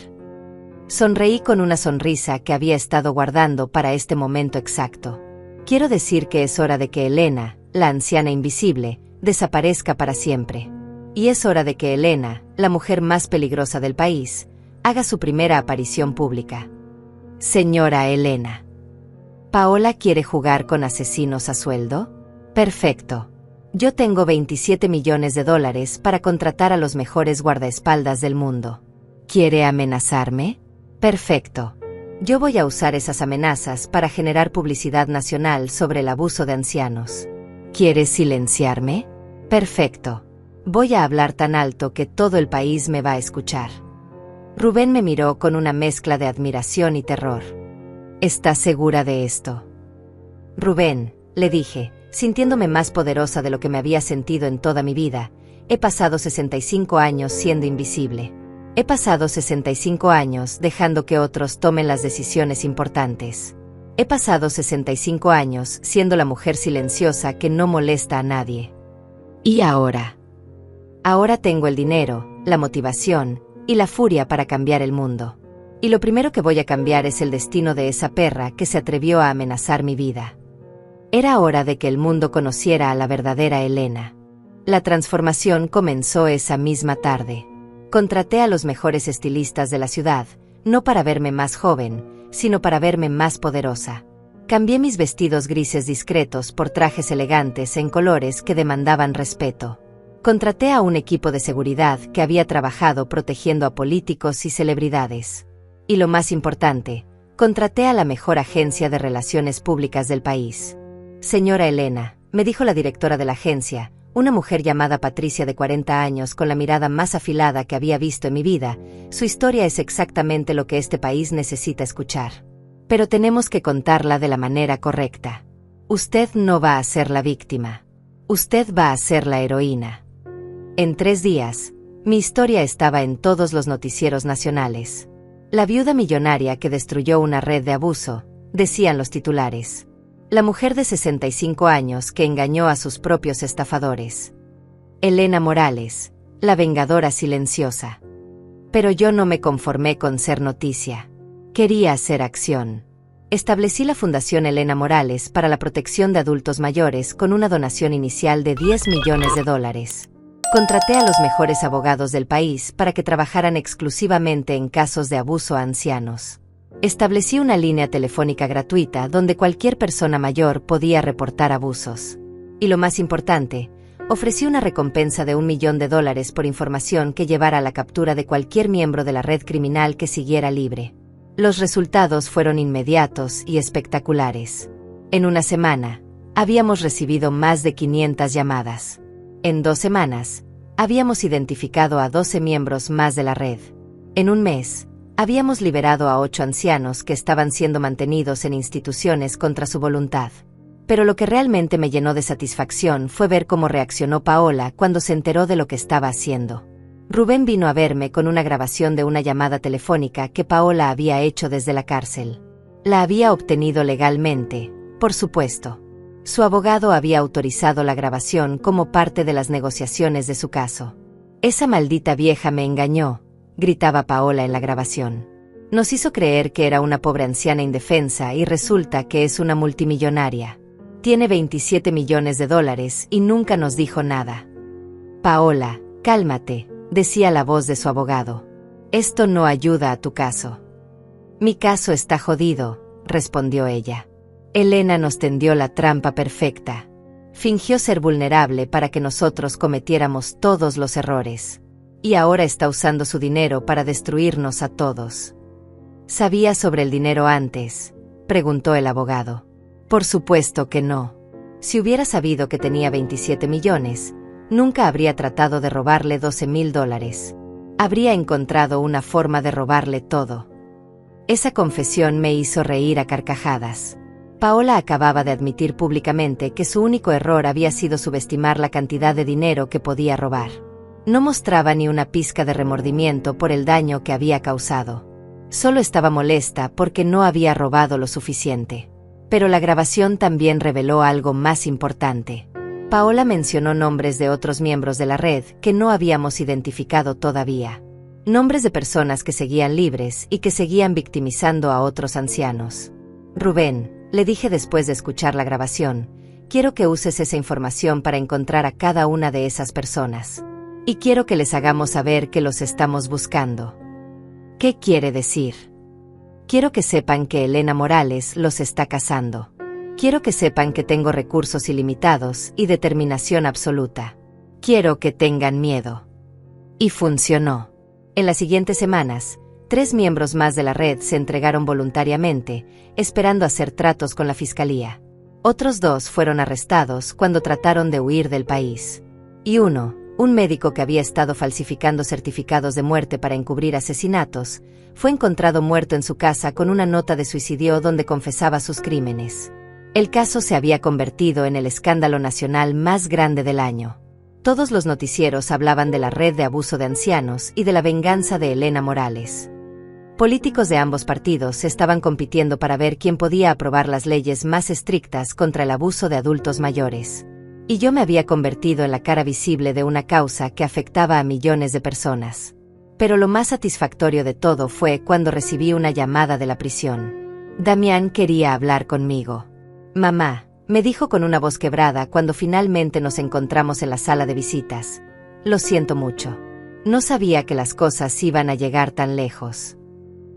Speaker 1: Sonreí con una sonrisa que había estado guardando para este momento exacto. «Quiero decir que es hora de que Elena, la anciana invisible, desaparezca para siempre. Y es hora de que Elena, la mujer más peligrosa del país, haga su primera aparición pública». «Señora Elena, ¿Paola quiere jugar con asesinos a sueldo? Perfecto. Yo tengo $27 millones para contratar a los mejores guardaespaldas del mundo. ¿Quiere amenazarme? Perfecto. Yo voy a usar esas amenazas para generar publicidad nacional sobre el abuso de ancianos. ¿Quiere silenciarme? Perfecto. Voy a hablar tan alto que todo el país me va a escuchar». Rubén me miró con una mezcla de admiración y terror. «¿Estás segura de esto?». «Rubén», le dije, sintiéndome más poderosa de lo que me había sentido en toda mi vida, he pasado 65 años siendo invisible. He pasado 65 años dejando que otros tomen las decisiones importantes. He pasado 65 años siendo la mujer silenciosa que no molesta a nadie. ¿Y ahora? Ahora tengo el dinero, la motivación y la furia para cambiar el mundo. Y lo primero que voy a cambiar es el destino de esa perra que se atrevió a amenazar mi vida. Era hora de que el mundo conociera a la verdadera Elena. La transformación comenzó esa misma tarde. Contraté a los mejores estilistas de la ciudad, no para verme más joven, sino para verme más poderosa. Cambié mis vestidos grises discretos por trajes elegantes en colores que demandaban respeto. Contraté a un equipo de seguridad que había trabajado protegiendo a políticos y celebridades. Y lo más importante, contraté a la mejor agencia de relaciones públicas del país. Señora Elena, me dijo la directora de la agencia, una mujer llamada Patricia de 40 años con la mirada más afilada que había visto en mi vida, su historia es exactamente lo que este país necesita escuchar. Pero tenemos que contarla de la manera correcta. Usted no va a ser la víctima. Usted va a ser la heroína. En 3 días, mi historia estaba en todos los noticieros nacionales. La viuda millonaria que destruyó una red de abuso, decían los titulares. La mujer de 65 años que engañó a sus propios estafadores. Elena Morales, la vengadora silenciosa. Pero yo no me conformé con ser noticia. Quería hacer acción. Establecí la Fundación Elena Morales para la protección de adultos mayores con una donación inicial de $10 millones. Contraté a los mejores abogados del país para que trabajaran exclusivamente en casos de abuso a ancianos. Establecí una línea telefónica gratuita donde cualquier persona mayor podía reportar abusos. Y lo más importante, ofrecí una recompensa de $1 millón por información que llevara a la captura de cualquier miembro de la red criminal que siguiera libre. Los resultados fueron inmediatos y espectaculares. En una semana, habíamos recibido más de 500 llamadas. En 2 semanas, habíamos identificado a 12 miembros más de la red. En un mes, habíamos liberado a 8 ancianos que estaban siendo mantenidos en instituciones contra su voluntad. Pero lo que realmente me llenó de satisfacción fue ver cómo reaccionó Paola cuando se enteró de lo que estaba haciendo. Rubén vino a verme con una grabación de una llamada telefónica que Paola había hecho desde la cárcel. La había obtenido legalmente, por supuesto. Su abogado había autorizado la grabación como parte de las negociaciones de su caso. Esa maldita vieja me engañó, gritaba Paola en la grabación. Nos hizo creer que era una pobre anciana indefensa y resulta que es una multimillonaria. Tiene $27 millones y nunca nos dijo nada. Paola, cálmate, decía la voz de su abogado. Esto no ayuda a tu caso. Mi caso está jodido, respondió ella. Elena nos tendió la trampa perfecta. Fingió ser vulnerable para que nosotros cometiéramos todos los errores. Y ahora está usando su dinero para destruirnos a todos. ¿Sabía sobre el dinero antes?, preguntó el abogado. Por supuesto que no. Si hubiera sabido que tenía 27 millones, nunca habría tratado de robarle $12,000. Habría encontrado una forma de robarle todo. Esa confesión me hizo reír a carcajadas. Paola acababa de admitir públicamente que su único error había sido subestimar la cantidad de dinero que podía robar. No mostraba ni una pizca de remordimiento por el daño que había causado. Solo estaba molesta porque no había robado lo suficiente. Pero la grabación también reveló algo más importante. Paola mencionó nombres de otros miembros de la red que no habíamos identificado todavía. Nombres de personas que seguían libres y que seguían victimizando a otros ancianos. Rubén, le dije después de escuchar la grabación, quiero que uses esa información para encontrar a cada una de esas personas. Y quiero que les hagamos saber que los estamos buscando. ¿Qué quiere decir? Quiero que sepan que Elena Morales los está cazando. Quiero que sepan que tengo recursos ilimitados y determinación absoluta. Quiero que tengan miedo. Y funcionó. En las siguientes semanas, 3 miembros más de la red se entregaron voluntariamente, esperando hacer tratos con la fiscalía. Otros 2 fueron arrestados cuando trataron de huir del país. Y un médico que había estado falsificando certificados de muerte para encubrir asesinatos, fue encontrado muerto en su casa con una nota de suicidio donde confesaba sus crímenes. El caso se había convertido en el escándalo nacional más grande del año. Todos los noticieros hablaban de la red de abuso de ancianos y de la venganza de Elena Morales. Políticos de ambos partidos estaban compitiendo para ver quién podía aprobar las leyes más estrictas contra el abuso de adultos mayores. Y yo me había convertido en la cara visible de una causa que afectaba a millones de personas. Pero lo más satisfactorio de todo fue cuando recibí una llamada de la prisión. Damián quería hablar conmigo. Mamá, me dijo con una voz quebrada cuando finalmente nos encontramos en la sala de visitas. Lo siento mucho. No sabía que las cosas iban a llegar tan lejos.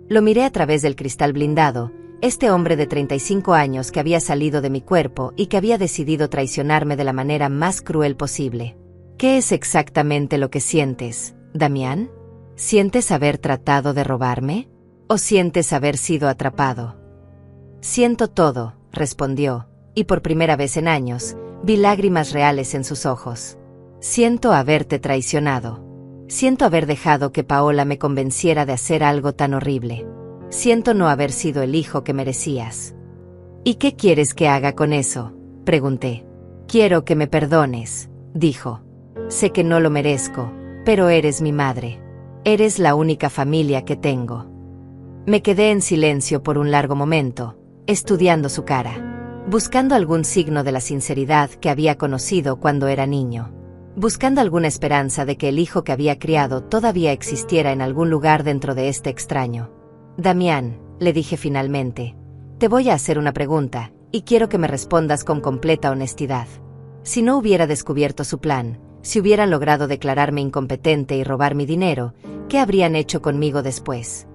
Speaker 1: Lo miré a través del cristal blindado, este hombre de 35 años que había salido de mi cuerpo y que había decidido traicionarme de la manera más cruel posible. ¿Qué es exactamente lo que sientes, Damián? ¿Sientes haber tratado de robarme? ¿O sientes haber sido atrapado? Siento todo, respondió, y por primera vez en años, vi lágrimas reales en sus ojos. Siento haberte traicionado. Siento haber dejado que Paola me convenciera de hacer algo tan horrible. Siento no haber sido el hijo que merecías. ¿Y qué quieres que haga con eso?, pregunté. Quiero que me perdones, dijo. Sé que no lo merezco, pero eres mi madre. Eres la única familia que tengo. Me quedé en silencio por un largo momento, estudiando su cara, buscando algún signo de la sinceridad que había conocido cuando era niño, buscando alguna esperanza de que el hijo que había criado todavía existiera en algún lugar dentro de este extraño. Damián, le dije finalmente, te voy a hacer una pregunta, y quiero que me respondas con completa honestidad. Si no hubiera descubierto su plan, si hubieran logrado declararme incompetente y robar mi dinero, ¿qué habrían hecho conmigo después?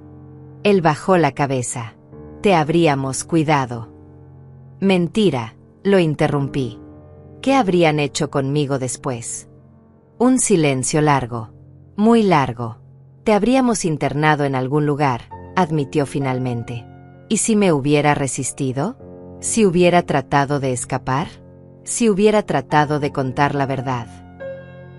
Speaker 1: Él bajó la cabeza. Te habríamos cuidado. Mentira, lo interrumpí. ¿Qué habrían hecho conmigo después? Un silencio largo, muy largo. Te habríamos internado en algún lugar, admitió finalmente. ¿Y si me hubiera resistido? ¿Si hubiera tratado de escapar? ¿Si hubiera tratado de contar la verdad?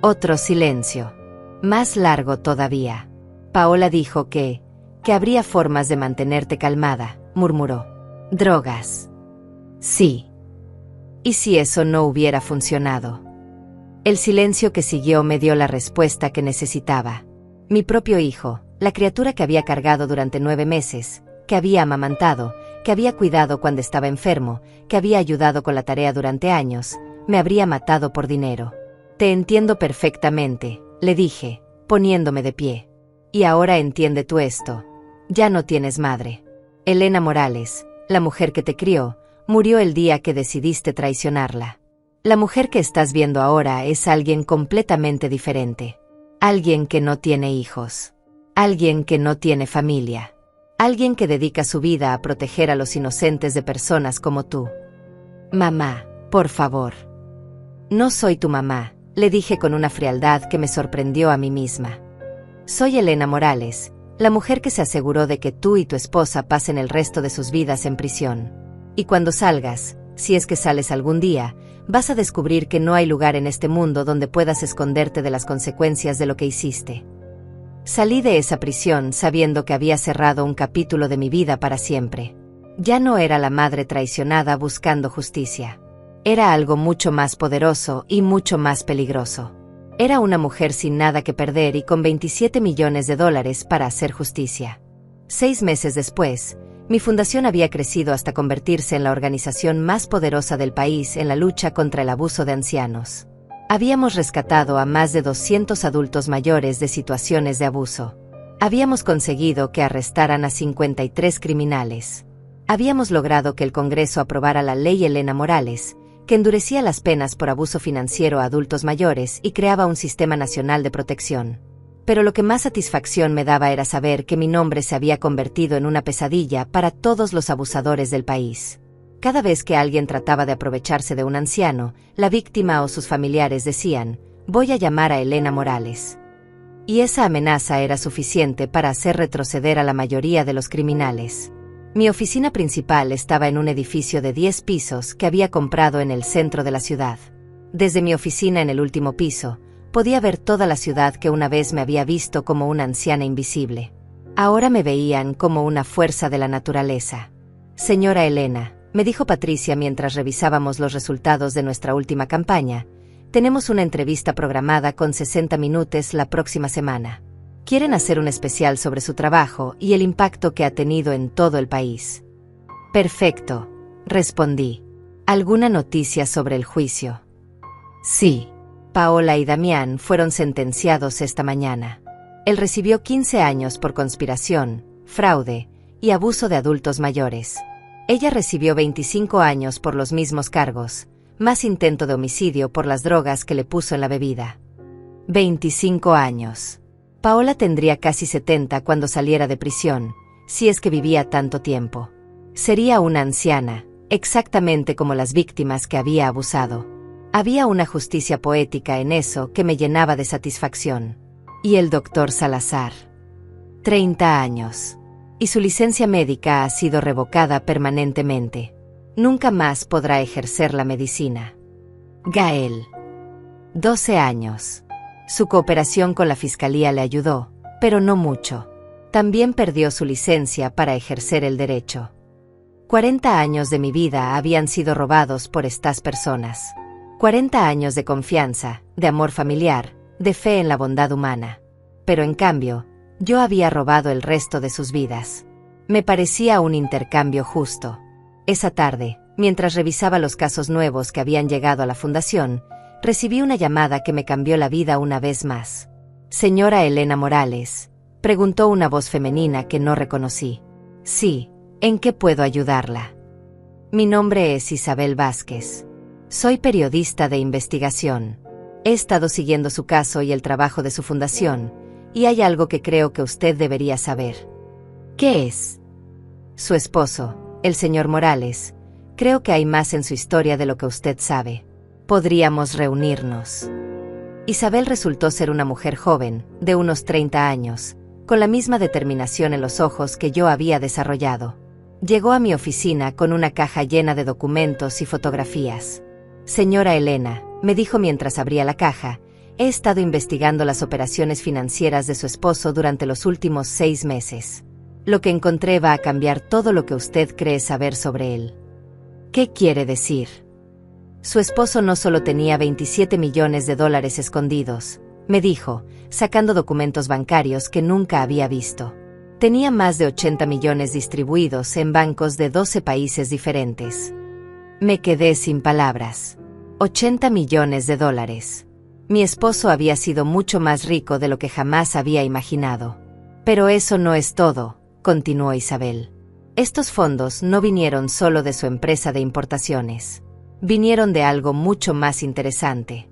Speaker 1: Otro silencio, más largo todavía. Paola dijo que habría formas de mantenerte calmada, murmuró. ¿Drogas? Sí. ¿Y si eso no hubiera funcionado? El silencio que siguió me dio la respuesta que necesitaba. Mi propio hijo, la criatura que había cargado durante 9 meses, que había amamantado, que había cuidado cuando estaba enfermo, que había ayudado con la tarea durante años, me habría matado por dinero. Te entiendo perfectamente, le dije, poniéndome de pie. Y ahora entiende tú esto. Ya no tienes madre. Elena Morales, la mujer que te crió, murió el día que decidiste traicionarla. La mujer que estás viendo ahora es alguien completamente diferente. Alguien que no tiene hijos. Alguien que no tiene familia. Alguien que dedica su vida a proteger a los inocentes de personas como tú. Mamá, por favor. No soy tu mamá, le dije con una frialdad que me sorprendió a mí misma. Soy Elena Morales, la mujer que se aseguró de que tú y tu esposa pasen el resto de sus vidas en prisión. Y cuando salgas, si es que sales algún día, vas a descubrir que no hay lugar en este mundo donde puedas esconderte de las consecuencias de lo que hiciste. Salí de esa prisión sabiendo que había cerrado un capítulo de mi vida para siempre. Ya no era la madre traicionada buscando justicia. Era algo mucho más poderoso y mucho más peligroso. Era una mujer sin nada que perder y con $27 millones para hacer justicia. 6 meses después, mi fundación había crecido hasta convertirse en la organización más poderosa del país en la lucha contra el abuso de ancianos. Habíamos rescatado a más de 200 adultos mayores de situaciones de abuso. Habíamos conseguido que arrestaran a 53 criminales. Habíamos logrado que el Congreso aprobara la ley Elena Morales, que endurecía las penas por abuso financiero a adultos mayores y creaba un sistema nacional de protección. Pero lo que más satisfacción me daba era saber que mi nombre se había convertido en una pesadilla para todos los abusadores del país. Cada vez que alguien trataba de aprovecharse de un anciano, la víctima o sus familiares decían, voy a llamar a Elena Morales. Y esa amenaza era suficiente para hacer retroceder a la mayoría de los criminales. Mi oficina principal estaba en un edificio de 10 pisos que había comprado en el centro de la ciudad. Desde mi oficina en el último piso, podía ver toda la ciudad que una vez me había visto como una anciana invisible. Ahora me veían como una fuerza de la naturaleza. Señora Elena, me dijo Patricia mientras revisábamos los resultados de nuestra última campaña, tenemos una entrevista programada con 60 minutos la próxima semana. Quieren hacer un especial sobre su trabajo y el impacto que ha tenido en todo el país. Perfecto, respondí. ¿Alguna noticia sobre el juicio? Sí. Paola y Damián fueron sentenciados esta mañana. Él recibió 15 años por conspiración, fraude y abuso de adultos mayores. Ella recibió 25 años por los mismos cargos, más intento de homicidio por las drogas que le puso en la bebida. 25 años. Paola tendría casi 70 cuando saliera de prisión, si es que vivía tanto tiempo. Sería una anciana, exactamente como las víctimas que había abusado. Había una justicia poética en eso que me llenaba de satisfacción. Y el doctor Salazar. 30 años. Y su licencia médica ha sido revocada permanentemente. Nunca más podrá ejercer la medicina. Gael. 12 años. Su cooperación con la fiscalía le ayudó, pero no mucho. También perdió su licencia para ejercer el derecho. 40 años de mi vida habían sido robados por estas personas. 40 años de confianza, de amor familiar, de fe en la bondad humana. Pero en cambio, yo había robado el resto de sus vidas. Me parecía un intercambio justo. Esa tarde, mientras revisaba los casos nuevos que habían llegado a la fundación, recibí una llamada que me cambió la vida una vez más. «Señora Elena Morales», preguntó una voz femenina que no reconocí. «Sí, ¿en qué puedo ayudarla?» «Mi nombre es Isabel Vázquez. Soy periodista de investigación. He estado siguiendo su caso y el trabajo de su fundación, y hay algo que creo que usted debería saber». «¿Qué es?» «Su esposo, el señor Morales. Creo que hay más en su historia de lo que usted sabe. Podríamos reunirnos». Isabel resultó ser una mujer joven, de unos 30 años, con la misma determinación en los ojos que yo había desarrollado. Llegó a mi oficina con una caja llena de documentos y fotografías. «Señora Elena», me dijo mientras abría la caja, «he estado investigando las operaciones financieras de su esposo durante los últimos 6 meses. Lo que encontré va a cambiar todo lo que usted cree saber sobre él». «¿Qué quiere decir?» «Su esposo no solo tenía 27 millones de dólares escondidos», me dijo, sacando documentos bancarios que nunca había visto. Tenía más de 80 millones distribuidos en bancos de 12 países diferentes. Me quedé sin palabras. 80 millones de dólares. Mi esposo había sido mucho más rico de lo que jamás había imaginado. «Pero eso no es todo», continuó Isabel. «Estos fondos no vinieron solo de su empresa de importaciones. Vinieron de algo mucho más interesante».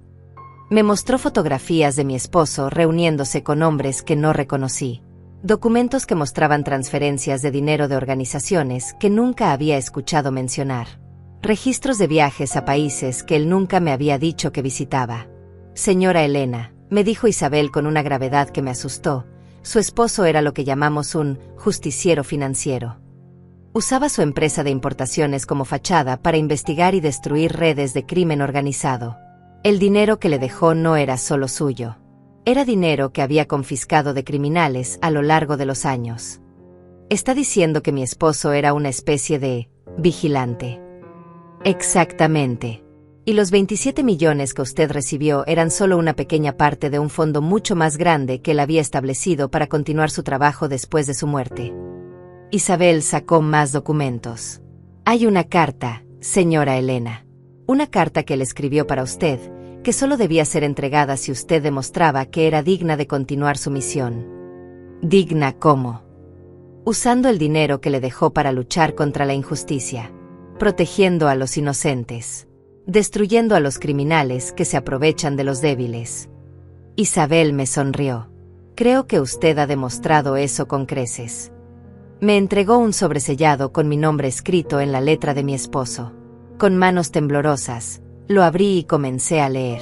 Speaker 1: Me mostró fotografías de mi esposo reuniéndose con hombres que no reconocí. Documentos que mostraban transferencias de dinero de organizaciones que nunca había escuchado mencionar. Registros de viajes a países que él nunca me había dicho que visitaba. «Señora Elena», me dijo Isabel con una gravedad que me asustó, «su esposo era lo que llamamos un justiciero financiero. Usaba su empresa de importaciones como fachada para investigar y destruir redes de crimen organizado. El dinero que le dejó no era solo suyo. Era dinero que había confiscado de criminales a lo largo de los años». «¿Está diciendo que mi esposo era una especie de vigilante?» «Exactamente. Y los 27 millones que usted recibió eran solo una pequeña parte de un fondo mucho más grande que él había establecido para continuar su trabajo después de su muerte». Isabel sacó más documentos. «Hay una carta, señora Elena. Una carta que él escribió para usted, que solo debía ser entregada si usted demostraba que era digna de continuar su misión». «¿Digna cómo?» «Usando el dinero que le dejó para luchar contra la injusticia, protegiendo a los inocentes, destruyendo a los criminales que se aprovechan de los débiles». Isabel me sonrió. «Creo que usted ha demostrado eso con creces». Me entregó un sobresellado con mi nombre escrito en la letra de mi esposo. Con manos temblorosas, lo abrí y comencé a leer.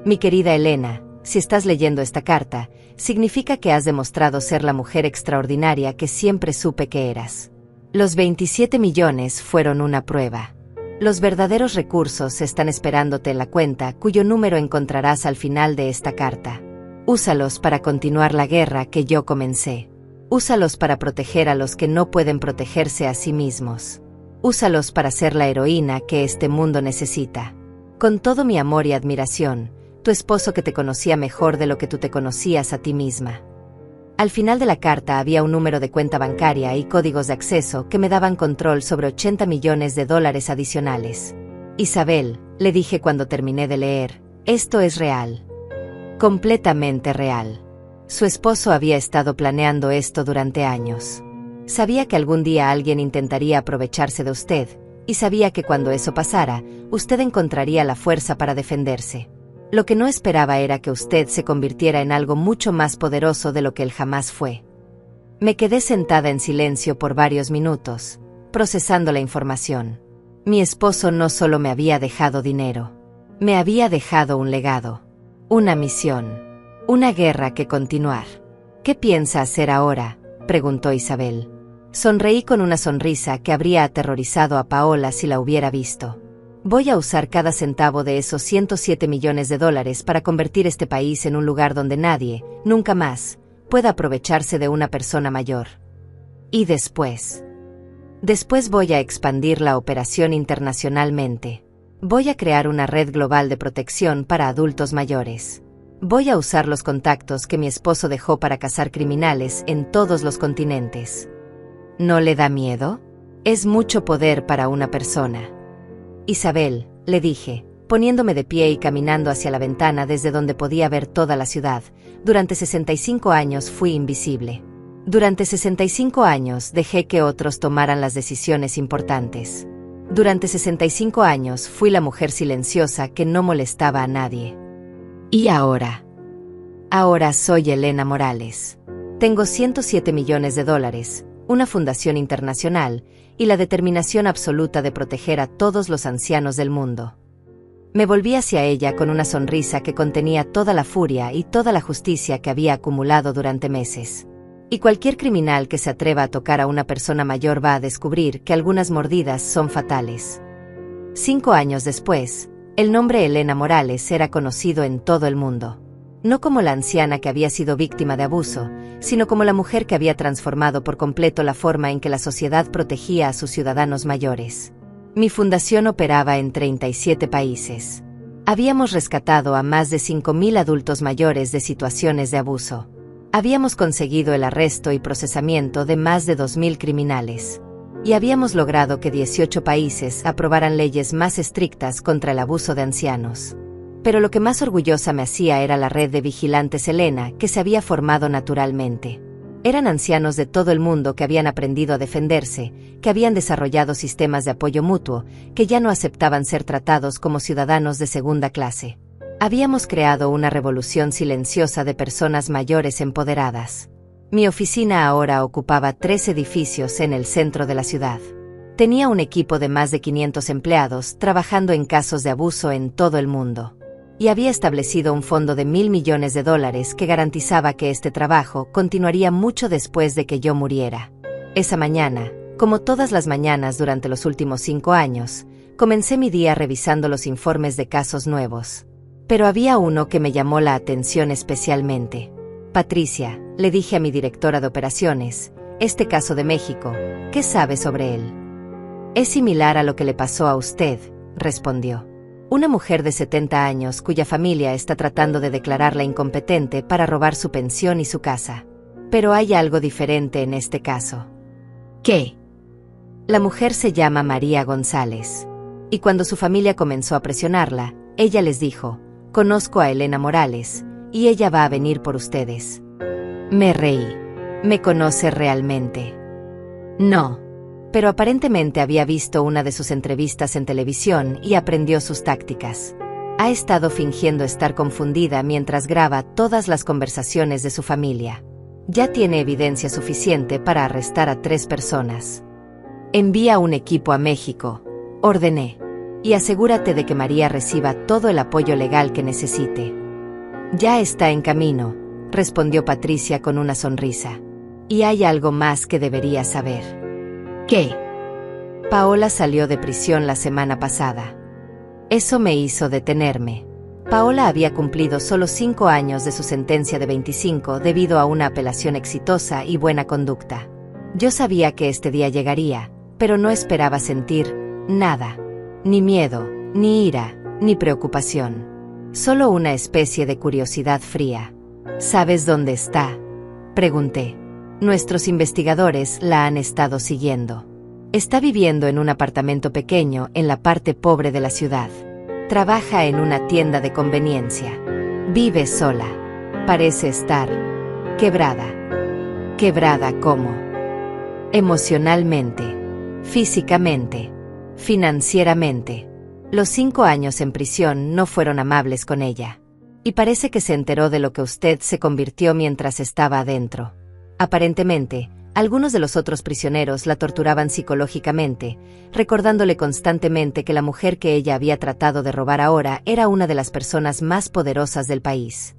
Speaker 1: «Mi querida Elena, si estás leyendo esta carta, significa que has demostrado ser la mujer extraordinaria que siempre supe que eras. Los 27 millones fueron una prueba. Los verdaderos recursos están esperándote en la cuenta cuyo número encontrarás al final de esta carta. Úsalos para continuar la guerra que yo comencé. Úsalos para proteger a los que no pueden protegerse a sí mismos. Úsalos para ser la heroína que este mundo necesita. Con todo mi amor y admiración, tu esposo que te conocía mejor de lo que tú te conocías a ti misma». Al final de la carta había un número de cuenta bancaria y códigos de acceso que me daban control sobre 80 millones de dólares adicionales. «Isabel», le dije cuando terminé de leer, «esto es real. Completamente real. Su esposo había estado planeando esto durante años. Sabía que algún día alguien intentaría aprovecharse de usted, y sabía que cuando eso pasara, usted encontraría la fuerza para defenderse. Lo que no esperaba era que usted se convirtiera en algo mucho más poderoso de lo que él jamás fue». Me quedé sentada en silencio por varios minutos, procesando la información. Mi esposo no solo me había dejado dinero, me había dejado un legado, una misión, una guerra que continuar. ¿Qué piensa hacer ahora?, preguntó Isabel. Sonreí con una sonrisa que habría aterrorizado a Paola si la hubiera visto. Voy a usar cada centavo de esos 107 millones de dólares para convertir este país en un lugar donde nadie, nunca más, pueda aprovecharse de una persona mayor. Y después voy a expandir la operación internacionalmente. Voy a crear una red global de protección para adultos mayores. Voy a usar los contactos que mi esposo dejó para cazar criminales en todos los continentes. ¿No le da miedo? Es mucho poder para una persona. Isabel, le dije, poniéndome de pie y caminando hacia la ventana desde donde podía ver toda la ciudad, durante 65 años fui invisible. Durante 65 años dejé que otros tomaran las decisiones importantes. Durante 65 años fui la mujer silenciosa que no molestaba a nadie. ¿Y ahora? Ahora soy Elena Morales. Tengo 107 millones de dólares, una fundación internacional y la determinación absoluta de proteger a todos los ancianos del mundo. Me volví hacia ella con una sonrisa que contenía toda la furia y toda la justicia que había acumulado durante meses. Y cualquier criminal que se atreva a tocar a una persona mayor va a descubrir que algunas mordidas son fatales. 5 años después, el nombre Elena Morales era conocido en todo el mundo. No como la anciana que había sido víctima de abuso, sino como la mujer que había transformado por completo la forma en que la sociedad protegía a sus ciudadanos mayores. Mi fundación operaba en 37 países. Habíamos rescatado a más de 5.000 adultos mayores de situaciones de abuso. Habíamos conseguido el arresto y procesamiento de más de 2.000 criminales. Y habíamos logrado que 18 países aprobaran leyes más estrictas contra el abuso de ancianos. Pero lo que más orgullosa me hacía era la red de vigilantes Elena que se había formado naturalmente. Eran ancianos de todo el mundo que habían aprendido a defenderse, que habían desarrollado sistemas de apoyo mutuo, que ya no aceptaban ser tratados como ciudadanos de segunda clase. Habíamos creado una revolución silenciosa de personas mayores empoderadas. Mi oficina ahora ocupaba 3 edificios en el centro de la ciudad. Tenía un equipo de más de 500 empleados trabajando en casos de abuso en todo el mundo. Y había establecido un fondo de $1.000 millones que garantizaba que este trabajo continuaría mucho después de que yo muriera. Esa mañana, como todas las mañanas durante los últimos 5 años, comencé mi día revisando los informes de casos nuevos. Pero había uno que me llamó la atención especialmente. Patricia, le dije a mi directora de operaciones, este caso de México, ¿qué sabe sobre él? Es similar a lo que le pasó a usted, respondió. Una mujer de 70 años cuya familia está tratando de declararla incompetente para robar su pensión y su casa. Pero hay algo diferente en este caso. ¿Qué? La mujer se llama María González. Y cuando su familia comenzó a presionarla, ella les dijo, conozco a Elena Morales, y ella va a venir por ustedes. Me reí. ¿Me conoce realmente? No. Pero aparentemente había visto una de sus entrevistas en televisión y aprendió sus tácticas. Ha estado fingiendo estar confundida mientras graba todas las conversaciones de su familia. Ya tiene evidencia suficiente para arrestar a 3 personas. Envía un equipo a México, ordené, y asegúrate de que María reciba todo el apoyo legal que necesite. Ya está en camino, respondió Patricia con una sonrisa. Y hay algo más que debería saber. ¿Qué? Paola salió de prisión la semana pasada. Eso me hizo detenerme. Paola había cumplido solo 5 años de su sentencia de 25 debido a una apelación exitosa y buena conducta. Yo sabía que este día llegaría, pero no esperaba sentir nada. Ni miedo, ni ira, ni preocupación. Solo una especie de curiosidad fría. ¿Sabes dónde está?, pregunté. Nuestros investigadores la han estado siguiendo. Está viviendo en un apartamento pequeño en la parte pobre de la ciudad. Trabaja en una tienda de conveniencia. Vive sola. Parece estar quebrada. ¿Quebrada cómo? Emocionalmente, físicamente, financieramente. Los 5 años en prisión no fueron amables con ella. Y parece que se enteró de lo que usted se convirtió mientras estaba adentro. Aparentemente, Algunos de los otros prisioneros la torturaban psicológicamente, recordándole constantemente que la mujer que ella había tratado de robar ahora era una de las personas más poderosas del país.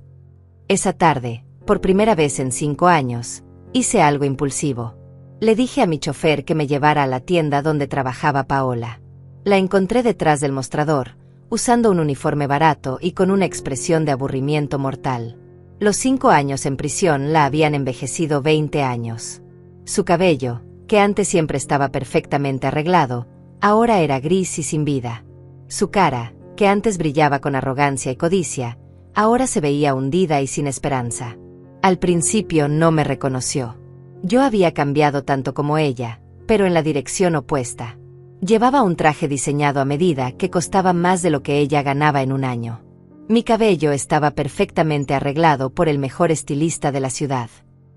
Speaker 1: Esa tarde, por primera vez en 5 años, hice algo impulsivo. Le dije a mi chofer que me llevara a la tienda donde trabajaba Paola. La encontré detrás del mostrador, usando un uniforme barato y con una expresión de aburrimiento mortal. Los 5 años en prisión la habían envejecido 20 años. Su cabello, que antes siempre estaba perfectamente arreglado, ahora era gris y sin vida. Su cara, que antes brillaba con arrogancia y codicia, ahora se veía hundida y sin esperanza. Al principio no me reconoció. Yo había cambiado tanto como ella, pero en la dirección opuesta. Llevaba un traje diseñado a medida que costaba más de lo que ella ganaba en un año. Mi cabello estaba perfectamente arreglado por el mejor estilista de la ciudad.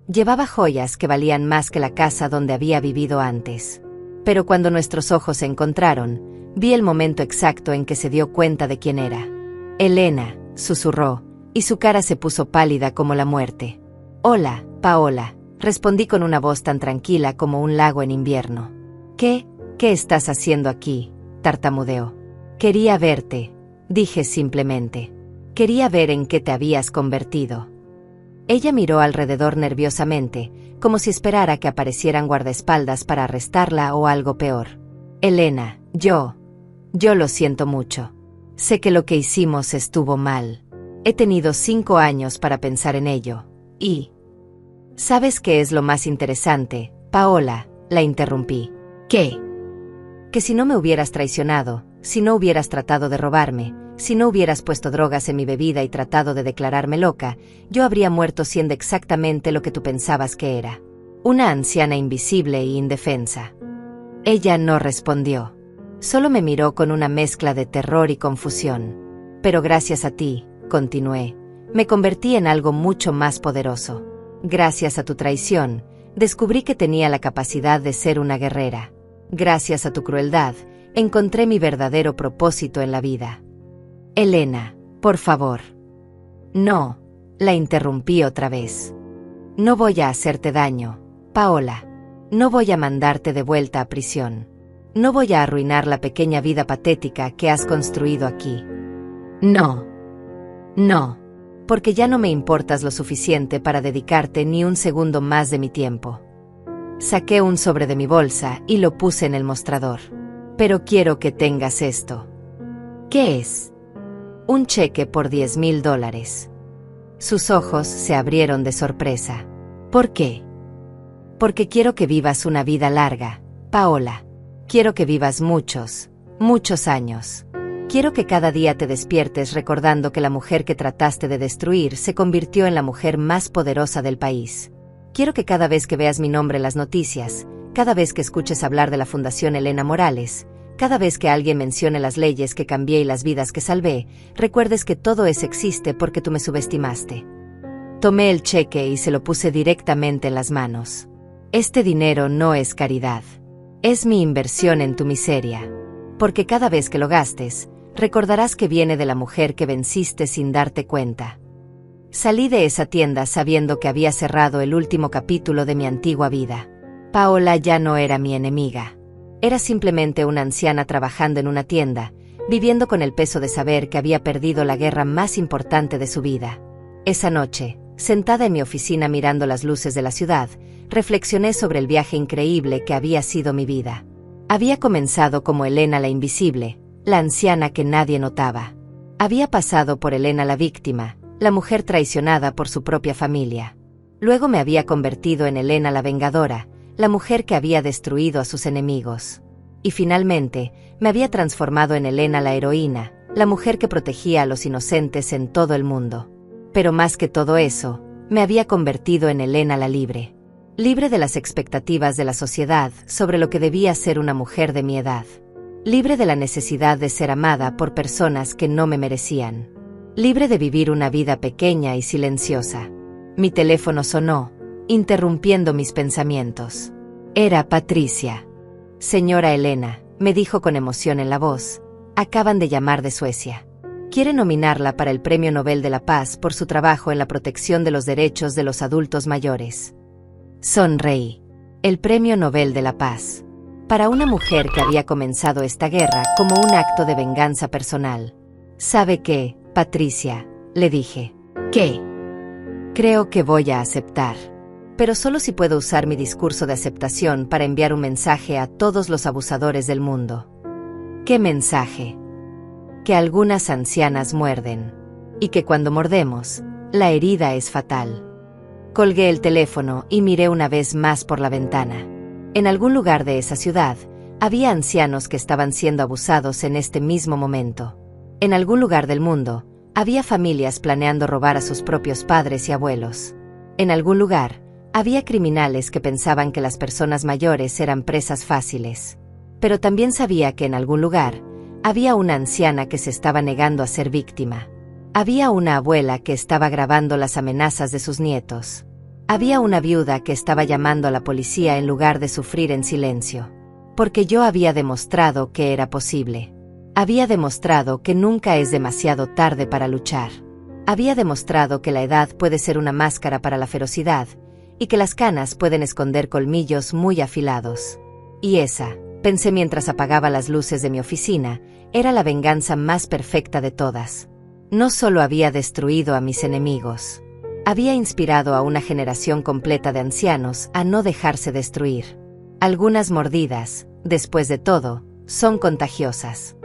Speaker 1: Llevaba joyas que valían más que la casa donde había vivido antes. Pero cuando nuestros ojos se encontraron, vi el momento exacto en que se dio cuenta de quién era. Elena, susurró, y su cara se puso pálida como la muerte. Hola, Paola, respondí con una voz tan tranquila como un lago en invierno. ¿Qué estás haciendo aquí?, tartamudeó. Quería verte, dije simplemente. Quería ver en qué te habías convertido. Ella miró alrededor nerviosamente, como si esperara que aparecieran guardaespaldas para arrestarla o algo peor. Elena, yo lo siento mucho. Sé que lo que hicimos estuvo mal. He tenido 5 años para pensar en ello, y... ¿Sabes qué es lo más interesante, Paola?, la interrumpí. ¿Qué? Que si no me hubieras traicionado, si no hubieras tratado de robarme, si no hubieras puesto drogas en mi bebida y tratado de declararme loca, yo habría muerto siendo exactamente lo que tú pensabas que era. Una anciana invisible e indefensa. Ella no respondió. Solo me miró con una mezcla de terror y confusión. Pero gracias a ti, continué, me convertí en algo mucho más poderoso. Gracias a tu traición, descubrí que tenía la capacidad de ser una guerrera. Gracias a tu crueldad, encontré mi verdadero propósito en la vida. Elena, por favor. No, la interrumpí otra vez. No voy a hacerte daño, Paola. No voy a mandarte de vuelta a prisión. No voy a arruinar la pequeña vida patética que has construido aquí. No. Porque ya no me importas lo suficiente para dedicarte ni un segundo más de mi tiempo. Saqué un sobre de mi bolsa y lo puse en el mostrador. Pero quiero que tengas esto. ¿Qué es? Un cheque por $10,000. Sus ojos se abrieron de sorpresa. ¿Por qué? Porque quiero que vivas una vida larga, Paola. Quiero que vivas muchos años. Quiero que cada día te despiertes recordando que la mujer que trataste de destruir se convirtió en la mujer más poderosa del país. Quiero que cada vez que veas mi nombre en las noticias, cada vez que escuches hablar de la Fundación Elena Morales, cada vez que alguien mencione las leyes que cambié y las vidas que salvé, recuerdes que todo eso existe porque tú me subestimaste. Tomé el cheque y se lo puse directamente en las manos. Este dinero no es caridad. Es mi inversión en tu miseria. Porque cada vez que lo gastes, recordarás que viene de la mujer que venciste sin darte cuenta. Salí de esa tienda sabiendo que había cerrado el último capítulo de mi antigua vida. Paola ya no era mi enemiga. Era simplemente una anciana trabajando en una tienda, viviendo con el peso de saber que había perdido la guerra más importante de su vida. Esa noche, sentada en mi oficina mirando las luces de la ciudad, reflexioné sobre el viaje increíble que había sido mi vida. Había comenzado como Elena la invisible, la anciana que nadie notaba. Había pasado por Elena la víctima, la mujer traicionada por su propia familia. Luego me había convertido en Elena la vengadora, la mujer que había destruido a sus enemigos. Y finalmente, me había transformado en Elena la heroína, la mujer que protegía a los inocentes en todo el mundo. Pero más que todo eso, me había convertido en Elena la libre. Libre de las expectativas de la sociedad sobre lo que debía ser una mujer de mi edad. Libre de la necesidad de ser amada por personas que no me merecían. Libre de vivir una vida pequeña y silenciosa. Mi teléfono sonó, interrumpiendo mis pensamientos. Era Patricia. Señora Elena, me dijo con emoción en la voz, acaban de llamar de Suecia. Quiere nominarla para el Premio Nobel de la Paz por su trabajo en la protección de los derechos de los adultos mayores. Sonreí. El Premio Nobel de la Paz. Para una mujer que había comenzado esta guerra como un acto de venganza personal. ¿Sabe qué, Patricia?, le dije.
Speaker 2: ¿Qué?
Speaker 1: Creo que voy a aceptar. Pero solo si puedo usar mi discurso de aceptación para enviar un mensaje a todos los abusadores del mundo. ¿Qué mensaje? Que algunas ancianas muerden. Y que cuando mordemos, la herida es fatal. Colgué el teléfono y miré una vez más por la ventana. En algún lugar de esa ciudad, había ancianos que estaban siendo abusados en este mismo momento. En algún lugar del mundo, había familias planeando robar a sus propios padres y abuelos. En algún lugar, había criminales que pensaban que las personas mayores eran presas fáciles. Pero también sabía que en algún lugar, había una anciana que se estaba negando a ser víctima. Había una abuela que estaba grabando las amenazas de sus nietos. Había una viuda que estaba llamando a la policía en lugar de sufrir en silencio. Porque yo había demostrado que era posible. Había demostrado que nunca es demasiado tarde para luchar. Había demostrado que la edad puede ser una máscara para la ferocidad, y que las canas pueden esconder colmillos muy afilados. Y esa, pensé mientras apagaba las luces de mi oficina, era la venganza más perfecta de todas. No solo había destruido a mis enemigos, había inspirado a una generación completa de ancianos a no dejarse destruir. Algunas mordidas, después de todo, son contagiosas.